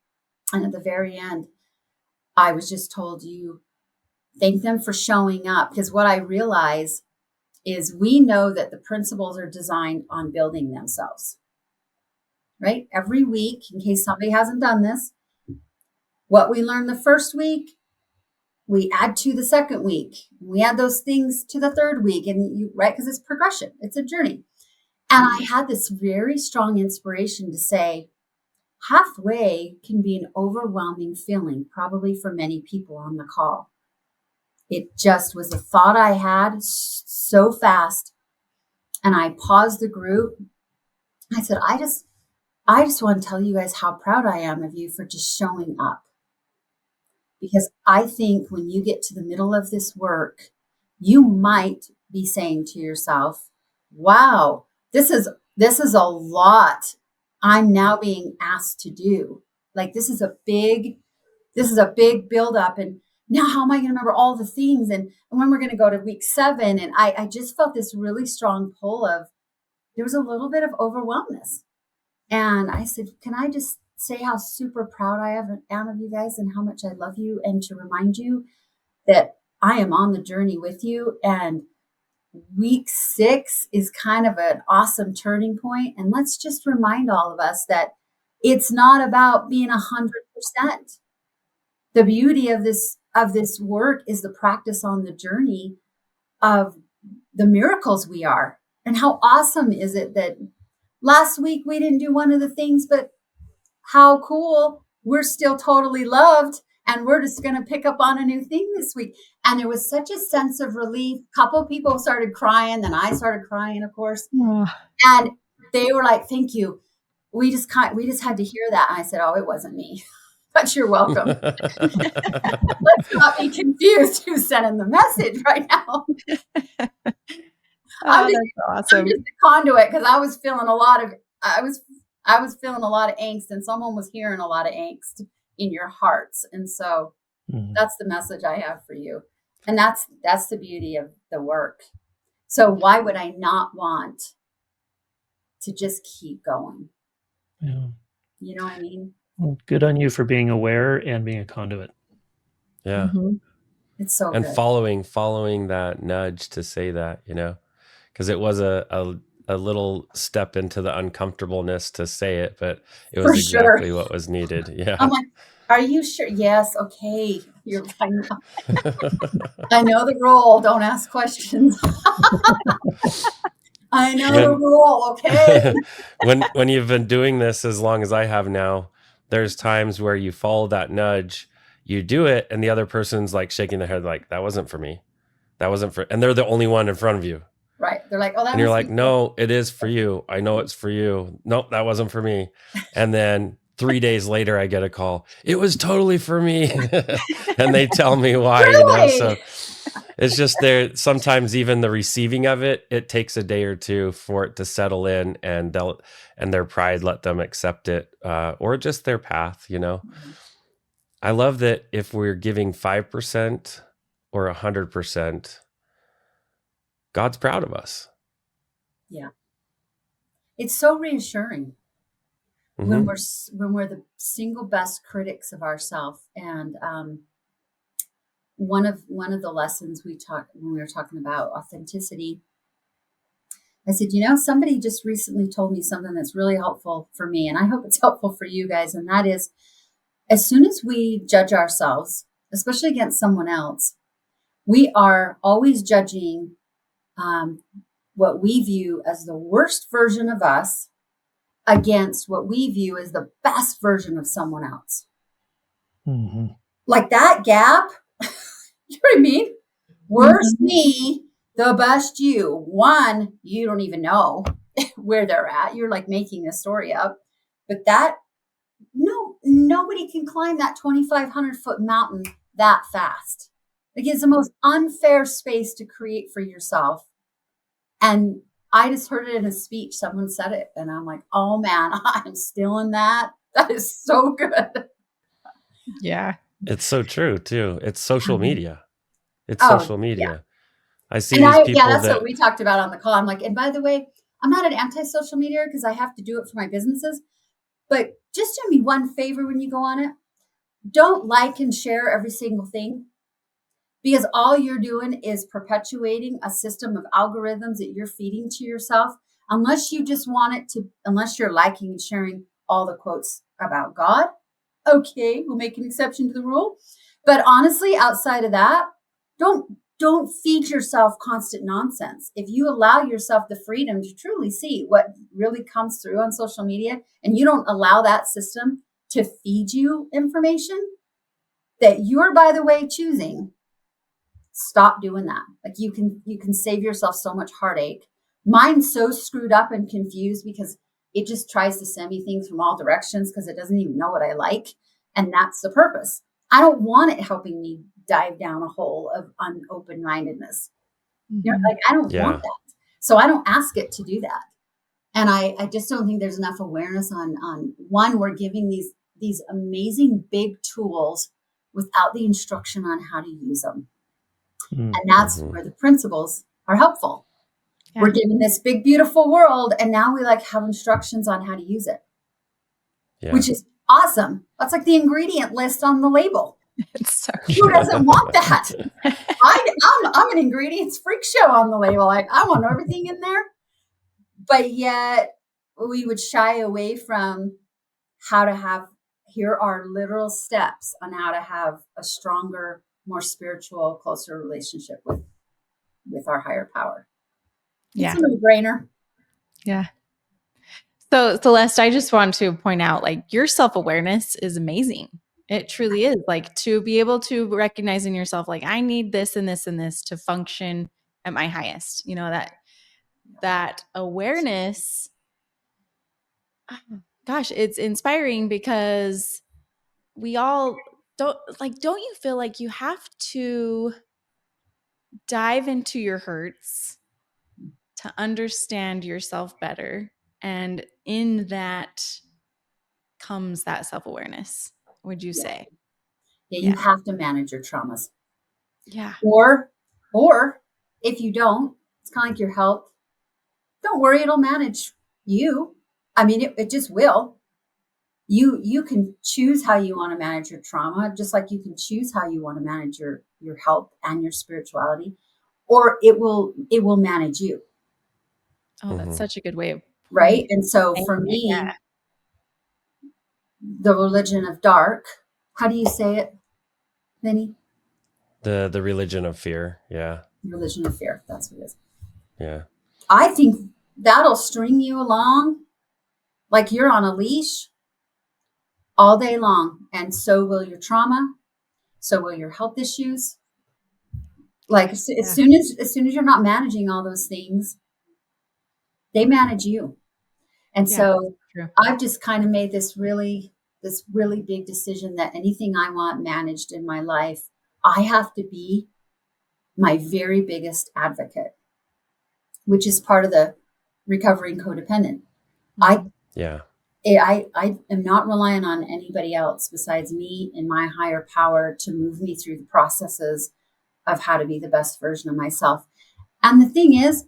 Speaker 1: And at the very end, I was just told, you thank them for showing up. Because what I realize is we know that the principles are designed on building themselves, right? Every week, in case somebody hasn't done this, what we learned the first week, we add to the second week. We add those things to the third week. And right? Because it's progression. It's a journey. And I had this very strong inspiration to say, halfway can be an overwhelming feeling, probably for many people on the call. It just was a thought I had so fast. And I paused the group. I said, I just want to tell you guys how proud I am of you for just showing up. Because I think when you get to the middle of this work, you might be saying to yourself, wow, this is a lot I'm now being asked to do. Like this is a big buildup. And now how am I going to remember all the things? And when we're going to go to week 7. And I just felt this really strong pull of, there was a little bit of overwhelmness. And I said, can I just say how super proud I am of you guys and how much I love you, and to remind you that I am on the journey with you. And week 6 is kind of an awesome turning point. And let's just remind all of us that it's not about being 100%. The beauty of this work is the practice on the journey of the miracles we are. And how awesome is it that last week we didn't do one of the things, but how cool, we're still totally loved, and we're just going to pick up on a new thing this week. And there was such a sense of relief. A couple of people started crying, then I started crying, of course. And they were like, thank you. We just had to hear that. And I said, oh, it wasn't me. But you're welcome. Let's not be confused who's sending the message right now.
Speaker 2: That's awesome.
Speaker 1: I'm just a conduit, because I was feeling a lot of angst, and someone was hearing a lot of angst in your hearts. And so that's the message I have for you. And that's the beauty of the work. So why would I not want to just keep going?
Speaker 7: Yeah.
Speaker 1: You know what I mean?
Speaker 7: Well, good on you for being aware and being a conduit.
Speaker 3: Yeah.
Speaker 1: It's so
Speaker 3: and
Speaker 1: good.
Speaker 3: following that nudge to say that, because it was a little step into the uncomfortableness to say it, but it was exactly what was needed. Yeah.
Speaker 1: I'm like, are you sure? Yes. Okay. You're fine. I know the rule. Don't ask questions. I know the rule. Okay.
Speaker 3: when you've been doing this as long as I have now, there's times where you follow that nudge, you do it, and the other person's like shaking their head like, that wasn't for me. That wasn't for, and they're the only one in front of you.
Speaker 1: Right. They're like, oh, that.
Speaker 3: And you're like, no, it is for you. I know it's for you. Nope, that wasn't for me. And then 3 days later, I get a call. It was totally for me. And they tell me why,
Speaker 1: Really?
Speaker 3: So it's just there. Sometimes even the receiving of it, it takes a day or two for it to settle in, and their pride let them accept it, or just their path, I love that if we're giving 5% or 100%, God's proud of us.
Speaker 1: Yeah. It's so reassuring when we're the single best critics of ourselves. And one of the lessons we taught when we were talking about authenticity, I said, somebody just recently told me something that's really helpful for me, and I hope it's helpful for you guys. And that is, as soon as we judge ourselves, especially against someone else, we are always judging what we view as the worst version of us against what we view as the best version of someone else. Like that gap, you know what I mean? Worst me, the best you. One, you don't even know where they're at. You're like making a story up. But nobody can climb that 2,500 foot mountain that fast. Like, it's the most unfair space to create for yourself. And I just heard it in a speech. Someone said it, and I'm like, oh man, I'm still in that. That is so good.
Speaker 2: Yeah.
Speaker 3: It's so true too. It's social media. Social media.
Speaker 1: Yeah.
Speaker 3: I see these people.
Speaker 1: Yeah, that's what we talked about on the call. I'm like, and by the way, I'm not an anti-social media because I have to do it for my businesses. But just do me one favor when you go on it. Don't like and share every single thing, because all you're doing is perpetuating a system of algorithms that you're feeding to yourself. Unless you just want it to, unless you're liking and sharing all the quotes about God, okay, we'll make an exception to the rule. But honestly, outside of that, don't feed yourself constant nonsense. If you allow yourself the freedom to truly see what really comes through on social media, and you don't allow that system to feed you information that you're, by the way, choosing, stop doing that. Like, you can save yourself so much heartache. Mine's so screwed up and confused because it just tries to send me things from all directions because it doesn't even know what I like. And that's the purpose. I don't want it helping me dive down a hole of unopen-mindedness. Like, I don't
Speaker 3: Yeah.
Speaker 1: want that. So I don't ask it to do that. And I just don't think there's enough awareness on one, we're giving these amazing big tools without the instruction on how to use them. And that's where the principles are helpful.
Speaker 2: Yeah.
Speaker 1: We're given this big, beautiful world, and now we like have instructions on how to use it, which is awesome. That's like the ingredient list on the label.
Speaker 2: It's so
Speaker 1: Who doesn't want that? I'm an ingredients freak show on the label. Like, I want everything in there. But yet we would shy away from how to have, here are literal steps on how to have a stronger, more spiritual, closer relationship with our higher power.
Speaker 2: Yeah.
Speaker 1: It's a no-brainer.
Speaker 2: Yeah. So Celeste, I just want to point out, like, your self-awareness is amazing. It truly is. Like, to be able to recognize in yourself, like, I need this and this and this to function at my highest. You know, that awareness, gosh, it's inspiring, because we all don't you feel like you have to dive into your hurts to understand yourself better? And in that comes that self-awareness, would you say?
Speaker 1: Yeah, you have to manage your traumas.
Speaker 2: Yeah.
Speaker 1: Or if you don't, it's kind of like your health. Don't worry, it'll manage you. I mean, it just will. You can choose how you want to manage your trauma, just like you can choose how you want to manage your health and your spirituality, or it will manage you.
Speaker 2: Oh, that's such a good way of
Speaker 1: right. And so for me, the religion of dark, how do you say it, Vinney?
Speaker 3: The religion of fear. Yeah.
Speaker 1: Religion of fear. That's what it is.
Speaker 3: Yeah.
Speaker 1: I think that'll string you along like you're on a leash all day long. And so will your trauma. So will your health issues. Like as soon as you're not managing all those things, they manage you. And so I've just kind of made this really big decision that anything I want managed in my life, I have to be my very biggest advocate, which is part of the recovering codependent. I am not relying on anybody else besides me and my higher power to move me through the processes of how to be the best version of myself. And the thing is,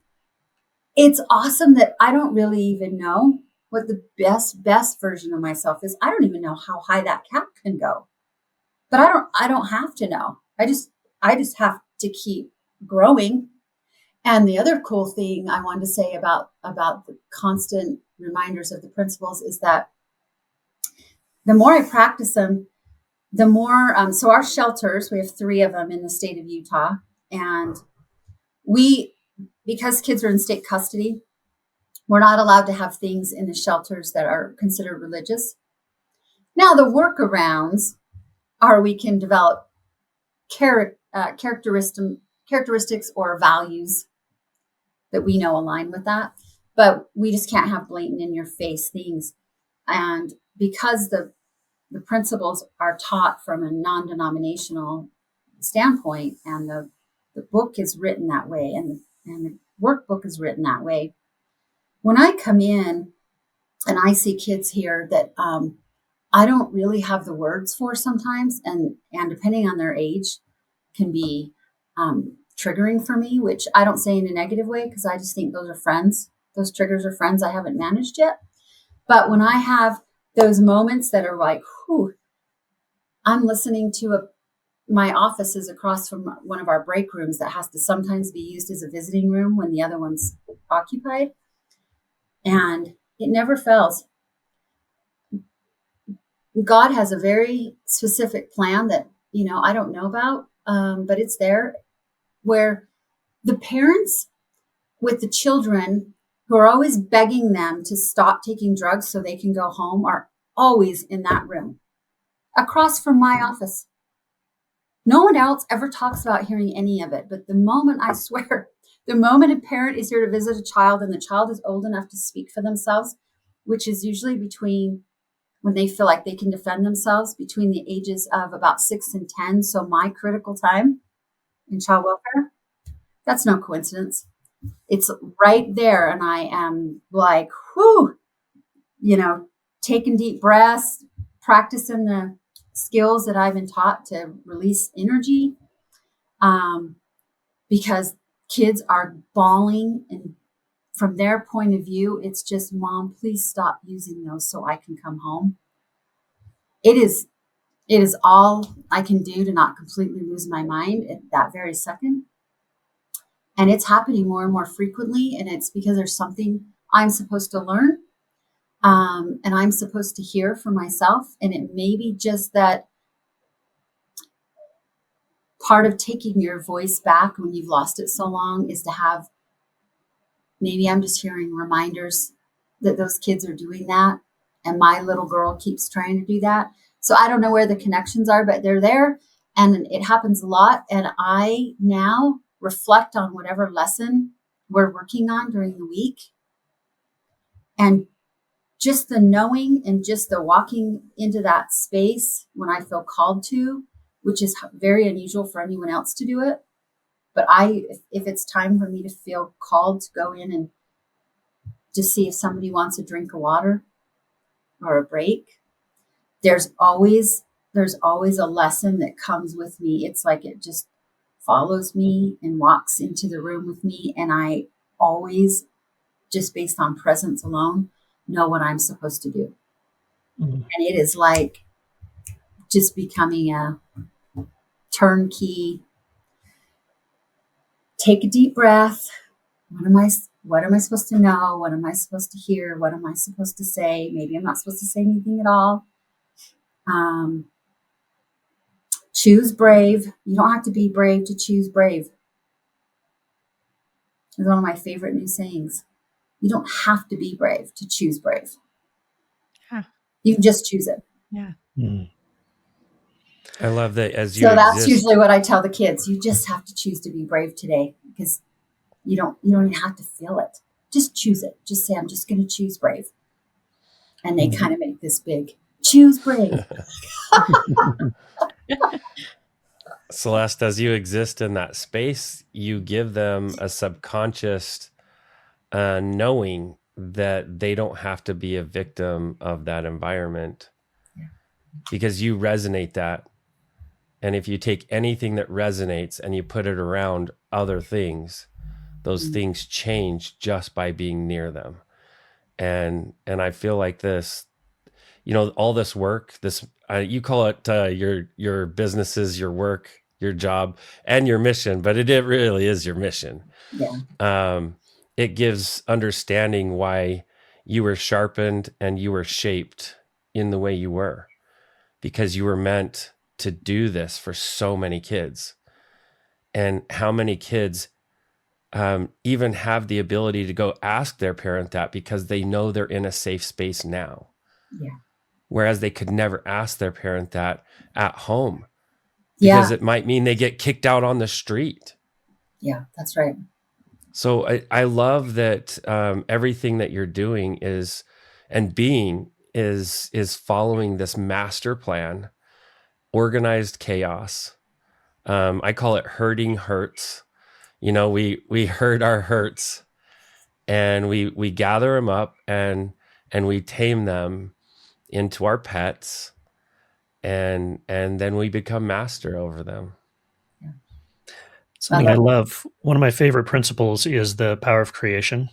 Speaker 1: it's awesome that I don't really even know what the best version of myself is. I don't even know how high that cat can go, but I don't have to know. I just have to keep growing. And the other cool thing I wanted to say about the constant reminders of the principles is that the more I practice them, the more, so our shelters, we have 3 of them in the state of Utah, and because kids are in state custody, we're not allowed to have things in the shelters that are considered religious. Now, the workarounds are we can develop characteristics or values that we know align with that, but we just can't have blatant in your face things. And because the principles are taught from a non-denominational standpoint, and the book is written that way, and the workbook is written that way, when I come in and I see kids here that I don't really have the words for sometimes, and depending on their age can be triggering for me, which I don't say in a negative way, because I just think those are friends. Those triggers are friends I haven't managed yet. But when I have those moments that are like, whew, I'm listening to my office is across from one of our break rooms that has to sometimes be used as a visiting room when the other one's occupied. And it never fails. God has a very specific plan that, I don't know about, but it's there, where the parents with the children who are always begging them to stop taking drugs so they can go home are always in that room across from my office. No one else ever talks about hearing any of it. But the moment a parent is here to visit a child and the child is old enough to speak for themselves, which is usually between when they feel like they can defend themselves, between the ages of about 6 and 10. So my critical time in child welfare, That's no coincidence. It's right there. And I am like, whoo, taking deep breaths, practicing the skills that I've been taught to release energy. Because kids are bawling, and from their point of view, it's just, Mom, please stop using those so I can come home. It is all I can do to not completely lose my mind at that very second. And it's happening more and more frequently. And it's because there's something I'm supposed to learn. And I'm supposed to hear for myself. And it may be just that part of taking your voice back when you've lost it so long is to have, maybe I'm just hearing reminders that those kids are doing that. And my little girl keeps trying to do that. So I don't know where the connections are, but they're there. And it happens a lot. And I now reflect on whatever lesson we're working on during the week. And just the knowing and just the walking into that space when I feel called to, which is very unusual for anyone else to do it. But if it's time for me to feel called to go in and just see if somebody wants a drink of water or a break, there's always a lesson that comes with me. It's like it just follows me and walks into the room with me. And I always, just based on presence alone, know what I'm supposed to do. And it is like just becoming a turnkey. Take a deep breath. What am I supposed to know? What am I supposed to hear? What am I supposed to say? Maybe I'm not supposed to say anything at all. Choose brave. You don't have to be brave to choose brave. It's one of my favorite new sayings. You don't have to be brave to choose brave.
Speaker 2: Yeah.
Speaker 1: You can just choose it.
Speaker 2: Yeah.
Speaker 3: I love that.
Speaker 1: So that's usually what I tell the kids. You just have to choose to be brave today, because you don't even have to feel it. Just choose it. Just say, I'm just going to choose brave. And they kind of make this big choose brave.
Speaker 3: Celeste, as you exist in that space, you give them a subconscious knowing that they don't have to be a victim of that environment, because you resonate that. And if you take anything that resonates and you put it around other things, those things change just by being near them. And I feel like this, all this work, you call it your businesses, your work, your job, and your mission, but it really is your mission.
Speaker 1: Yeah.
Speaker 3: It gives understanding why you were sharpened and you were shaped in the way you were, because you were meant to do this for so many kids. And how many kids even have the ability to go ask their parent that because they know they're in a safe space now.
Speaker 1: Yeah.
Speaker 3: Whereas they could never ask their parent that at home, because it might mean they get kicked out on the street.
Speaker 1: Yeah, that's right.
Speaker 3: So I love that everything that you're doing is following this master plan, organized chaos. I call it herding hurts. We herd our hurts, and we gather them up and we tame them into our pets, and then we become master over them.
Speaker 7: Something I love. One of my favorite principles is the power of creation.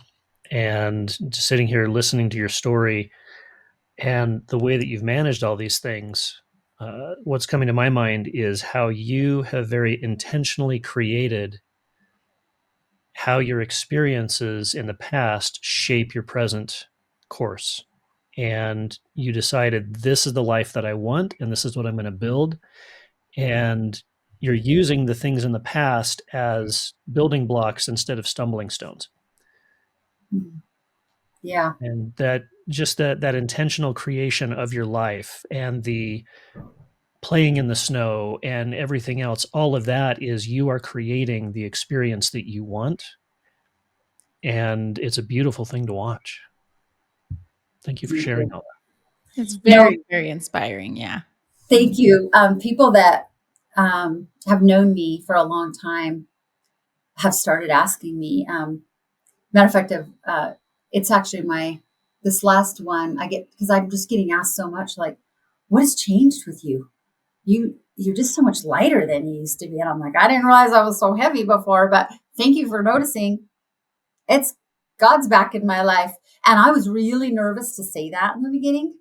Speaker 7: And just sitting here listening to your story and the way that you've managed all these things, what's coming to my mind is how you have very intentionally created how your experiences in the past shape your present course. And you decided, this is the life that I want, and this is what I'm going to build. And you're using the things in the past as building blocks instead of stumbling stones.
Speaker 1: Yeah.
Speaker 7: And that intentional creation of your life and the playing in the snow and everything else, all of that is you are creating the experience that you want. And it's a beautiful thing to watch. Thank you for sharing all that.
Speaker 2: It's very, very inspiring. Yeah.
Speaker 1: Thank you. People that have known me for a long time have started asking me. Matter of fact, it's actually this last one I get, because I'm just getting asked so much, like, what has changed with you? You're just so much lighter than you used to be. And I'm like, I didn't realize I was so heavy before, but thank you for noticing. It's God's back in my life. And I was really nervous to say that in the beginning.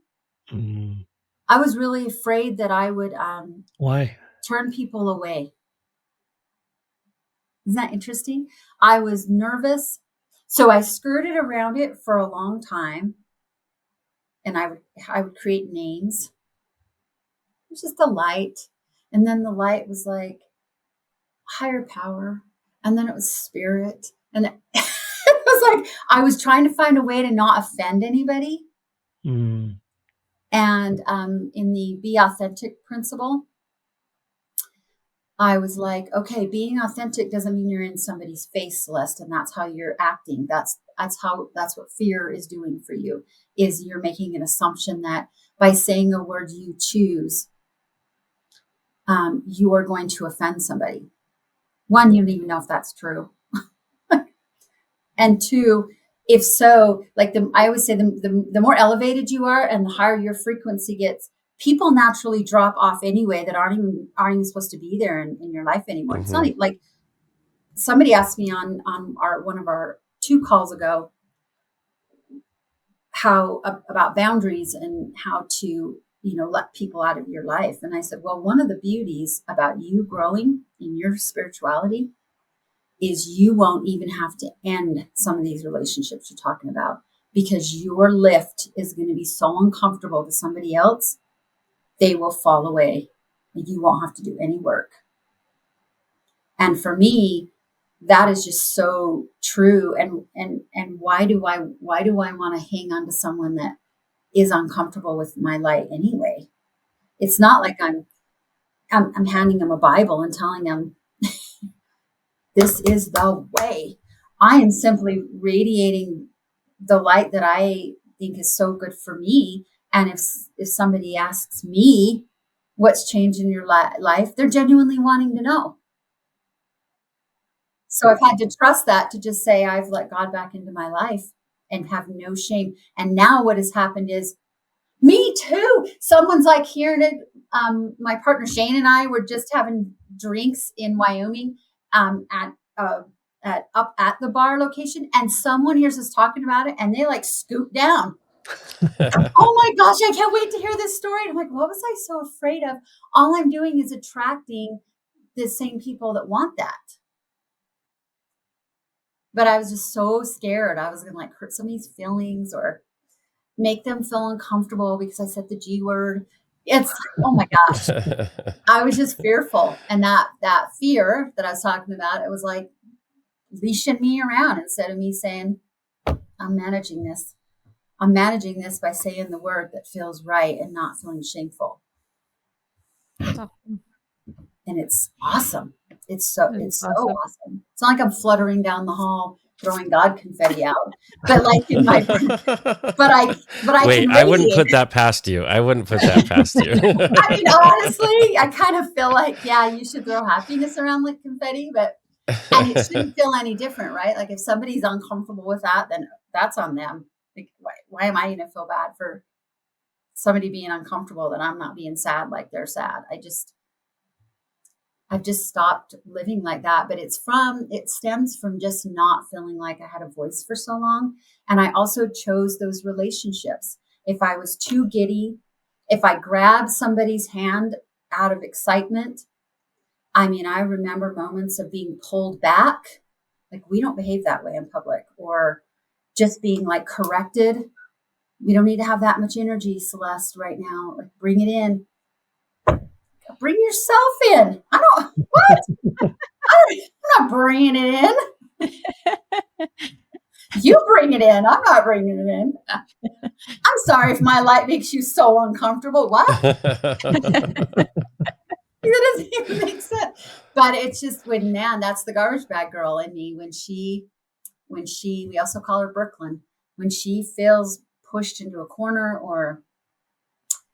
Speaker 7: Mm.
Speaker 1: I was really afraid that I would
Speaker 7: Why?
Speaker 1: turn people away. Isn't that interesting? I was nervous. So I skirted around it for a long time. And I would create names. It was just a light. And then the light was like higher power. And then it was spirit. And it was like, I was trying to find a way to not offend anybody.
Speaker 7: Mm.
Speaker 1: And in the be authentic principle, I was like, okay, being authentic doesn't mean you're in somebody's face, Celeste, and that's how you're acting. That's what fear is doing for you, is you're making an assumption that by saying a word you choose, you are going to offend somebody. One, you don't even know if that's true. And two, if so, like I always say, the more elevated you are and the higher your frequency gets, people naturally drop off anyway that aren't even supposed to be there in your life anymore. It's not like somebody asked me on one of our 2 calls ago how about boundaries and how to let people out of your life. And I said, well, one of the beauties about you growing in your spirituality is you won't even have to end some of these relationships you're talking about, because your lift is going to be so uncomfortable to somebody else, they will fall away and you won't have to do any work. And for me, that is just so true. And why do I want to hang on to someone that is uncomfortable with my light anyway? It's not like I'm handing them a Bible and telling them this is the way. I am simply radiating the light that I think is so good for me. And if somebody asks me what's changed in your life, they're genuinely wanting to know. So I've had to trust that, to just say I've let God back into my life and have no shame. And now what has happened is, me too. Someone's like hearing it. My partner Shane and I were just having drinks in Wyoming up at the bar location, and someone hears us talking about it, and they like scoot down. Oh my gosh, I can't wait to hear this story. And I'm like, what was I so afraid of? All I'm doing is attracting the same people that want that. But I was just so scared. I was going to like hurt somebody's feelings or make them feel uncomfortable because I said the G word. It's, oh my gosh. I was just fearful. And that fear that I was talking about, it was like leashing me around instead of me saying, I'm managing this. I'm managing this by saying the word that feels right and not feeling shameful.
Speaker 2: That's awesome.
Speaker 1: And it's awesome. It's so awesome. It's not like I'm fluttering down the hall throwing God confetti out, but like in my, but I
Speaker 3: wait, I wouldn't put that past you. I wouldn't put that past you.
Speaker 1: I mean, honestly, I kind of feel like, yeah, you should throw happiness around like confetti, and it shouldn't feel any different, right? Like if somebody's uncomfortable with that, then that's on them. Like, why am I going to feel bad for somebody being uncomfortable that I'm not being sad like they're sad? I've just stopped living like that, but it stems from just not feeling like I had a voice for so long. And I also chose those relationships. If I was too giddy, if I grabbed somebody's hand out of excitement, I mean, I remember moments of being pulled back. Like, we don't behave that way in public, or just being like corrected. We don't need to have that much energy, Celeste, right now. Like, bring it in. Bring yourself in. I'm not bringing it in. You bring it in. I'm not bringing it in. I'm sorry if my light makes you so uncomfortable. What? That doesn't even make sense. But it's just that's the garbage bag girl in me. When she, we also call her Brooklyn, when she feels pushed into a corner, or,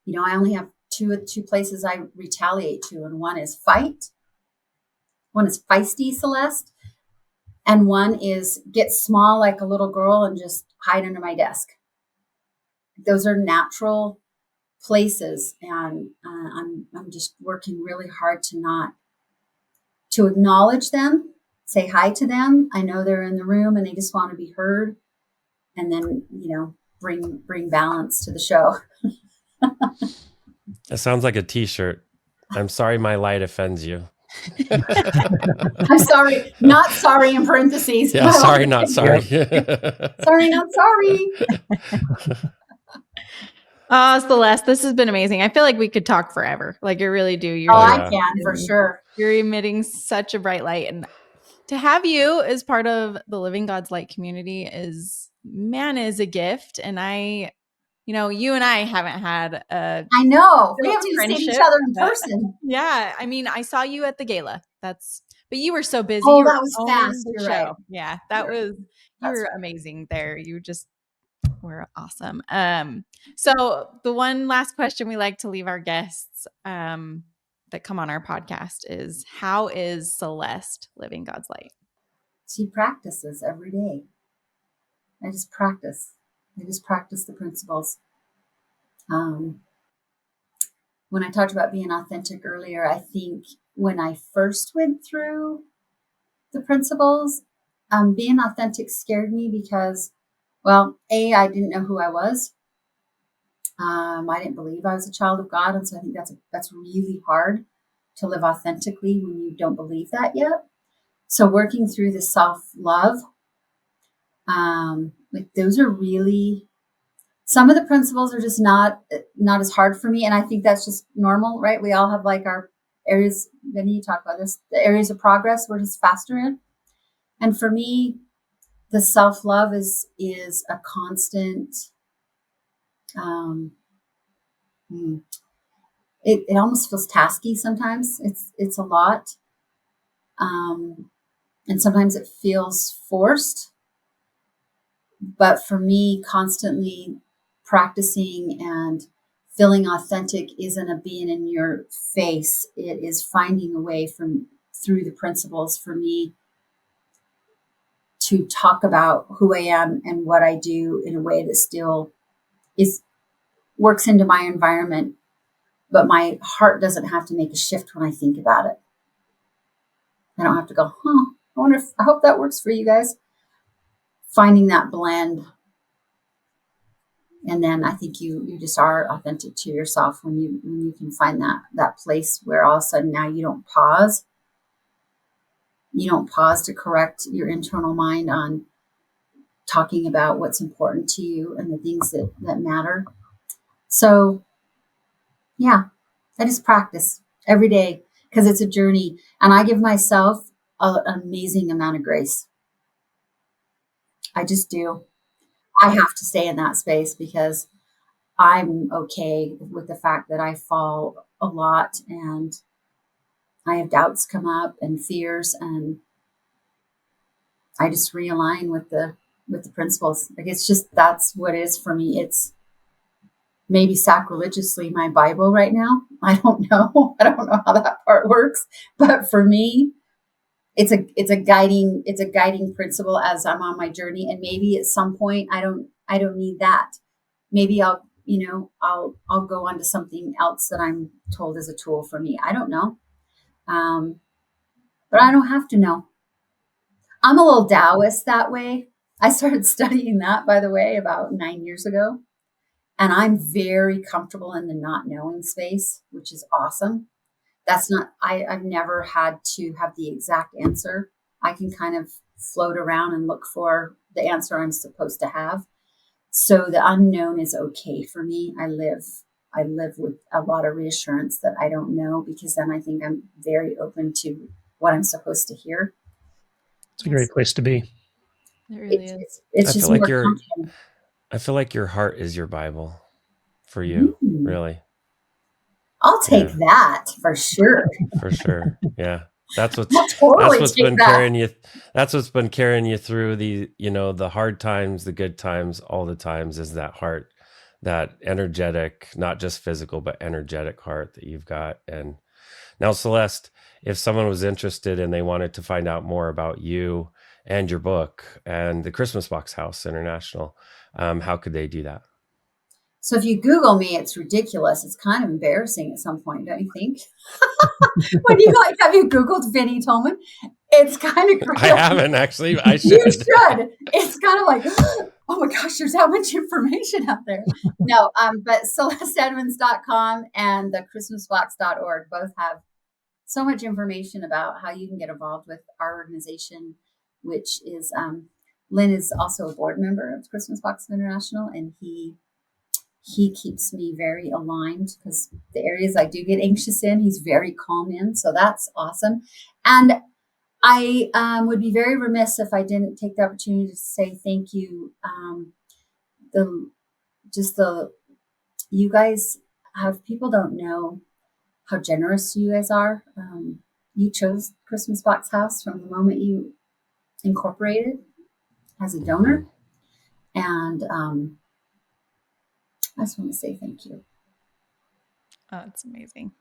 Speaker 1: I only have two places I retaliate to, and one is fight. One is feisty, Celeste. And one is get small like a little girl and just hide under my desk. Those are natural places, and I'm just working really hard to acknowledge them, say hi to them. I know they're in the room and they just want to be heard, and then bring balance to the show.
Speaker 3: It sounds like a T-shirt. I'm sorry my light offends you.
Speaker 1: I'm sorry, not sorry in parentheses.
Speaker 3: Yeah, sorry, not sorry.
Speaker 1: Sorry, not sorry.
Speaker 2: Oh, Celeste, this has been amazing. I feel like we could talk forever. Like, you really do.
Speaker 1: I can for sure.
Speaker 2: You're emitting such a bright light, and to have you as part of the Living God's Light community is a gift. And you and I haven't had
Speaker 1: I know. We haven't even seen each other in person.
Speaker 2: Yeah. I mean, I saw you at the gala. But you were so busy.
Speaker 1: Oh, that was fast. You're right.
Speaker 2: Yeah. You were amazing there. You just were awesome. So the one last question we like to leave our guests that come on our podcast is, how is Celeste living God's light?
Speaker 1: She practices every day. I just practice the principles. When I talked about being authentic earlier, I think when I first went through the principles, being authentic scared me because, well, I didn't know who I was. I didn't believe I was a child of God. And so I think that's really hard to live authentically when you don't believe that yet. So working through the self-love, those are really, some of the principles are just not as hard for me. And I think that's just normal, right? We all have like our areas, Vinney, you talk about this, the areas of progress we're just faster in. And for me, the self-love is a constant, it almost feels tasky sometimes. It's a lot. And sometimes it feels forced. But for me, constantly practicing and feeling authentic isn't a being in your face. It is finding a way through the principles for me to talk about who I am and what I do in a way that still works into my environment, but my heart doesn't have to make a shift when I think about it. I don't have to go, I hope that works for you guys. Finding that blend. And then I think you just are authentic to yourself when you can find that place where all of a sudden now you don't pause. You don't pause to correct your internal mind on talking about what's important to you and the things that matter. So, yeah, I just practice every day because it's a journey. And I give myself an amazing amount of grace. I just do. I have to stay in that space because I'm okay with the fact that I fall a lot and I have doubts come up and fears, and I just realign with the principles. Like, it's just, that's what it is for me. It's maybe sacrilegiously my Bible right now. I don't know. I don't know how that part works, but for me, it's a guiding principle as I'm on my journey. And maybe at some point I don't need that. Maybe I'll go on to something else that I'm told is a tool for me. I don't know. But I don't have to know. I'm a little Taoist that way. I started studying that, by the way, about 9 years ago. And I'm very comfortable in the not knowing space, which is awesome. I've never had to have the exact answer. I can kind of float around and look for the answer I'm supposed to have. So the unknown is okay for me. I live with a lot of reassurance that I don't know, because then I think I'm very open to what I'm supposed to hear.
Speaker 7: It's a great place to be.
Speaker 2: It really is.
Speaker 1: It's just more comfortable.
Speaker 3: I feel like your heart is your Bible for you, really.
Speaker 1: I'll take that for sure.
Speaker 3: For sure. Yeah. That's what's been carrying you through the hard times, the good times, all the times, is that heart, that energetic, not just physical, but energetic heart that you've got. And now, Celeste, if someone was interested and they wanted to find out more about you and your book and the Christmas Box House International, how could they do that?
Speaker 1: So if you Google me, it's ridiculous. It's kind of embarrassing at some point, don't you think? When you have you Googled Vinney Tolman? It's kind of crazy.
Speaker 3: I haven't actually. I should.
Speaker 1: You should. It's kind of like, oh my gosh, there's that much information out there. No, but CelesteEdmunds.com and the ChristmasBox.org both have so much information about how you can get involved with our organization, which is Lynn is also a board member of Christmas Box International, and he keeps me very aligned because the areas I do get anxious in, he's very calm in. So that's awesome. And I would be very remiss if I didn't take the opportunity to say thank you. You guys people don't know how generous you guys are. You chose Christmas Box House from the moment you incorporated as a donor. And I just want to say thank you.
Speaker 2: Oh, it's amazing.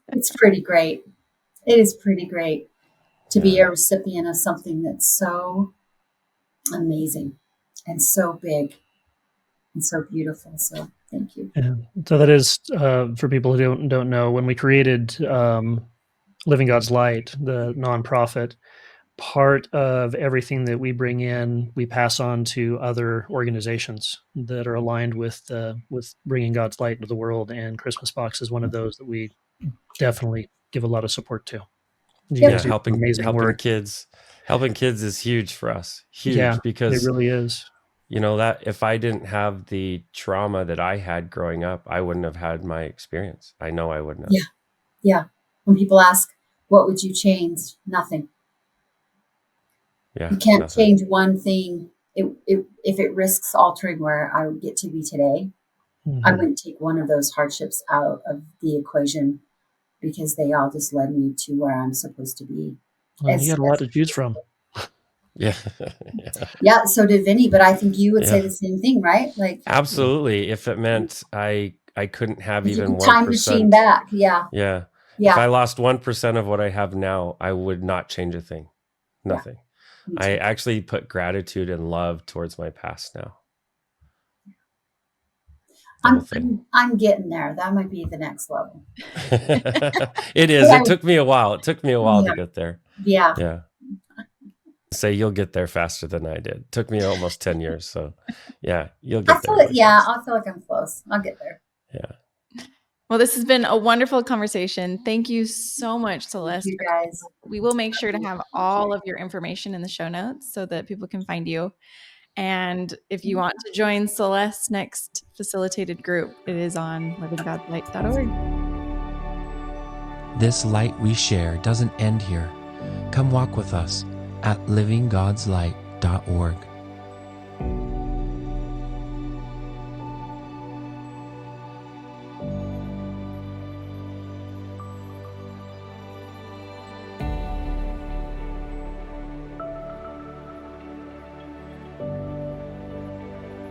Speaker 1: It's pretty great. It is pretty great to be a recipient of something that's so amazing and so big and so beautiful. So thank you.
Speaker 7: Yeah. So that is for people who don't know, when we created Living God's Light, the nonprofit, part of everything that we bring in, we pass on to other organizations that are aligned with bringing God's light into the world. And Christmas Box is one of those that we definitely give a lot of support to.
Speaker 3: Helping kids is huge for us. Huge, because
Speaker 7: it really is.
Speaker 3: You know, that if I didn't have the trauma that I had growing up, I wouldn't have had my experience. I know I wouldn't have.
Speaker 1: Yeah. When people ask, what would you change? Nothing.
Speaker 3: Yeah,
Speaker 1: you can't change one thing. If it risks altering where I would get to be today, I wouldn't take one of those hardships out of the equation, because they all just led me to where I'm supposed to be.
Speaker 7: Well, you got a lot to choose from.
Speaker 3: Yeah.
Speaker 1: Yeah, so did Vinney, but I think you would say the same thing, right? Like,
Speaker 3: absolutely. If it meant I couldn't have even 1%.
Speaker 1: Time machine back. Yeah.
Speaker 3: If I lost 1% of what I have now, I would not change a thing. Nothing. I actually put gratitude and love towards my past now.
Speaker 1: I'm getting there. That might be the next level.
Speaker 3: It is. It took me a while. It took me a while to get there. Yeah. Say you'll get there faster than I did. It took me almost 10 years. So yeah, you'll get there.
Speaker 1: I feel like I'm close. I'll get there.
Speaker 3: Yeah.
Speaker 2: Well, this has been a wonderful conversation. Thank you so much, Celeste.
Speaker 1: Thank you guys.
Speaker 2: We will make sure to have all of your information in the show notes so that people can find you. And if you want to join Celeste's next facilitated group, it is on livinggodslight.org.
Speaker 4: This light we share doesn't end here. Come walk with us at livinggodslight.org.